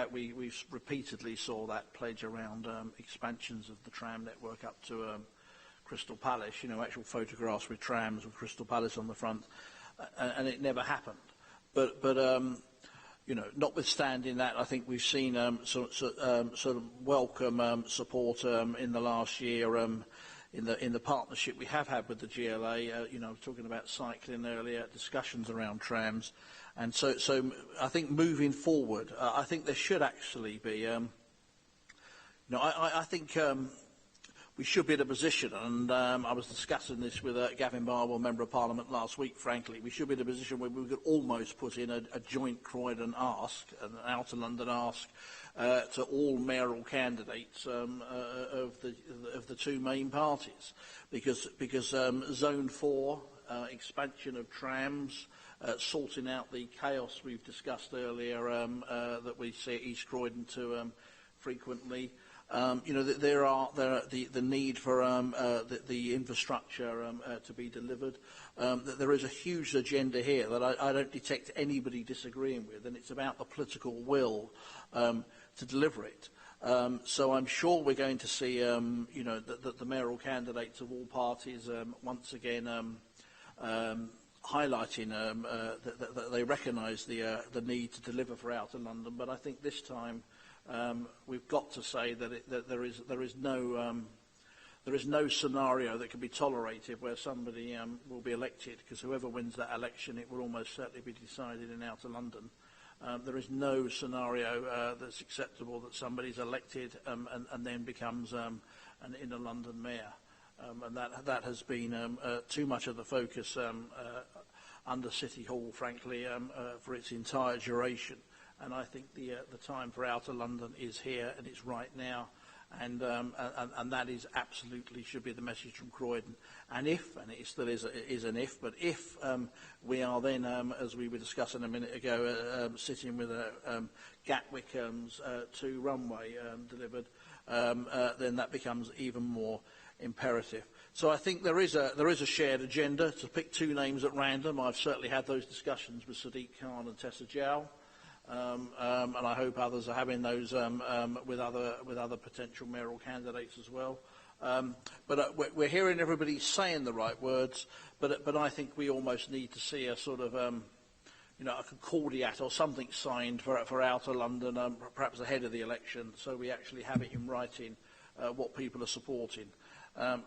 repeatedly saw that pledge around expansions of the tram network up to Crystal Palace, actual photographs with trams with Crystal Palace on the front, and it never happened. But notwithstanding that, I think we've seen sort of welcome support in the last year in the partnership we have had with the GLA. Talking about cycling earlier, discussions around trams, and so I think moving forward, I think there should actually be. I think we should be in a position, and I was discussing this with Gavin Barwell, Member of Parliament, last week, frankly. We should be in a position where we could almost put in a joint Croydon ask, an Outer London ask, to all mayoral candidates of the 2 main parties. Because Zone 4, expansion of trams, sorting out the chaos we've discussed earlier that we see at East Croydon too frequently, there are the need for the infrastructure to be delivered. There is a huge agenda here that I don't detect anybody disagreeing with, and it's about the political will to deliver it. So I'm sure we're going to see, the mayoral candidates of all parties once again highlighting that they recognise the need to deliver for Outer London. But I think this time we've got to say that there is no there is no scenario that can be tolerated where somebody will be elected, because whoever wins that election, it will almost certainly be decided in Outer London. There is no scenario that's acceptable that somebody's elected and then becomes an inner London mayor. And that has been too much of the focus under City Hall, frankly, for its entire duration. And I think the time for Outer London is here, and it's right now. And that is absolutely should be the message from Croydon. And if, and it still is an if, but if we are then, as we were discussing a minute ago, sitting with Gatwick 2 runway delivered, then that becomes even more imperative. So I think there is a shared agenda. To pick 2 names at random, I've certainly had those discussions with Sadiq Khan and Tessa Jow. And I hope others are having those with other potential mayoral candidates as well. But we're hearing everybody saying the right words, but I think we almost need to see a sort of a concordiat or something signed for Outer London, perhaps ahead of the election, so we actually have it in writing what people are supporting.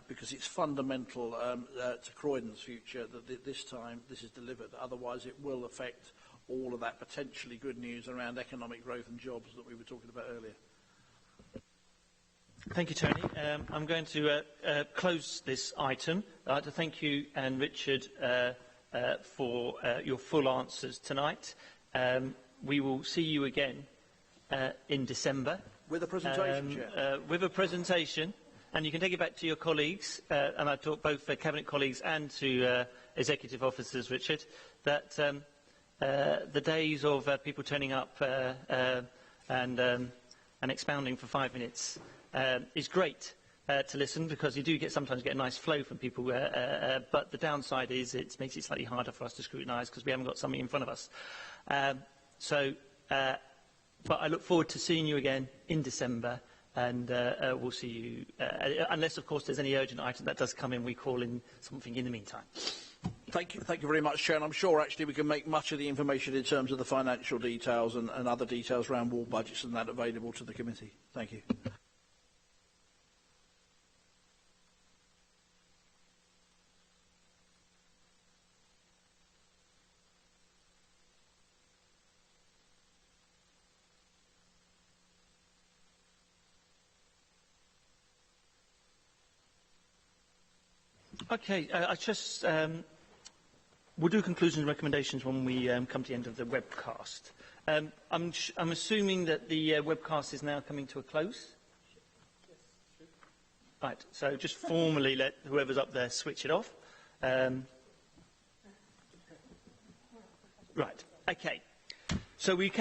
Because it's fundamental to Croydon's future that this time this is delivered. Otherwise, it will affect all of that potentially good news around economic growth and jobs that we were talking about earlier. Thank you, Tony. I'm going to close this item. I'd like to thank you and Richard for your full answers tonight. We will see you again in December. With a presentation, Chair. With a presentation. And you can take it back to your colleagues, and I talk both for Cabinet colleagues and to executive officers, Richard, that the days of people turning up and expounding for 5 minutes is great to listen, because you do sometimes get a nice flow from people, but the downside is it makes it slightly harder for us to scrutinise because we haven't got something in front of us. But I look forward to seeing you again in December. And we'll see you, unless, of course, there's any urgent item that does come in, we call in something in the meantime. Thank you very much, Chair. And I'm sure, actually, we can make much of the information in terms of the financial details and other details around ward budgets and that available to the committee. Thank you. Okay, we'll do conclusions and recommendations when we come to the end of the webcast. I'm assuming that the webcast is now coming to a close? Right, so just formally let whoever's up there switch it off. Right, okay. So we can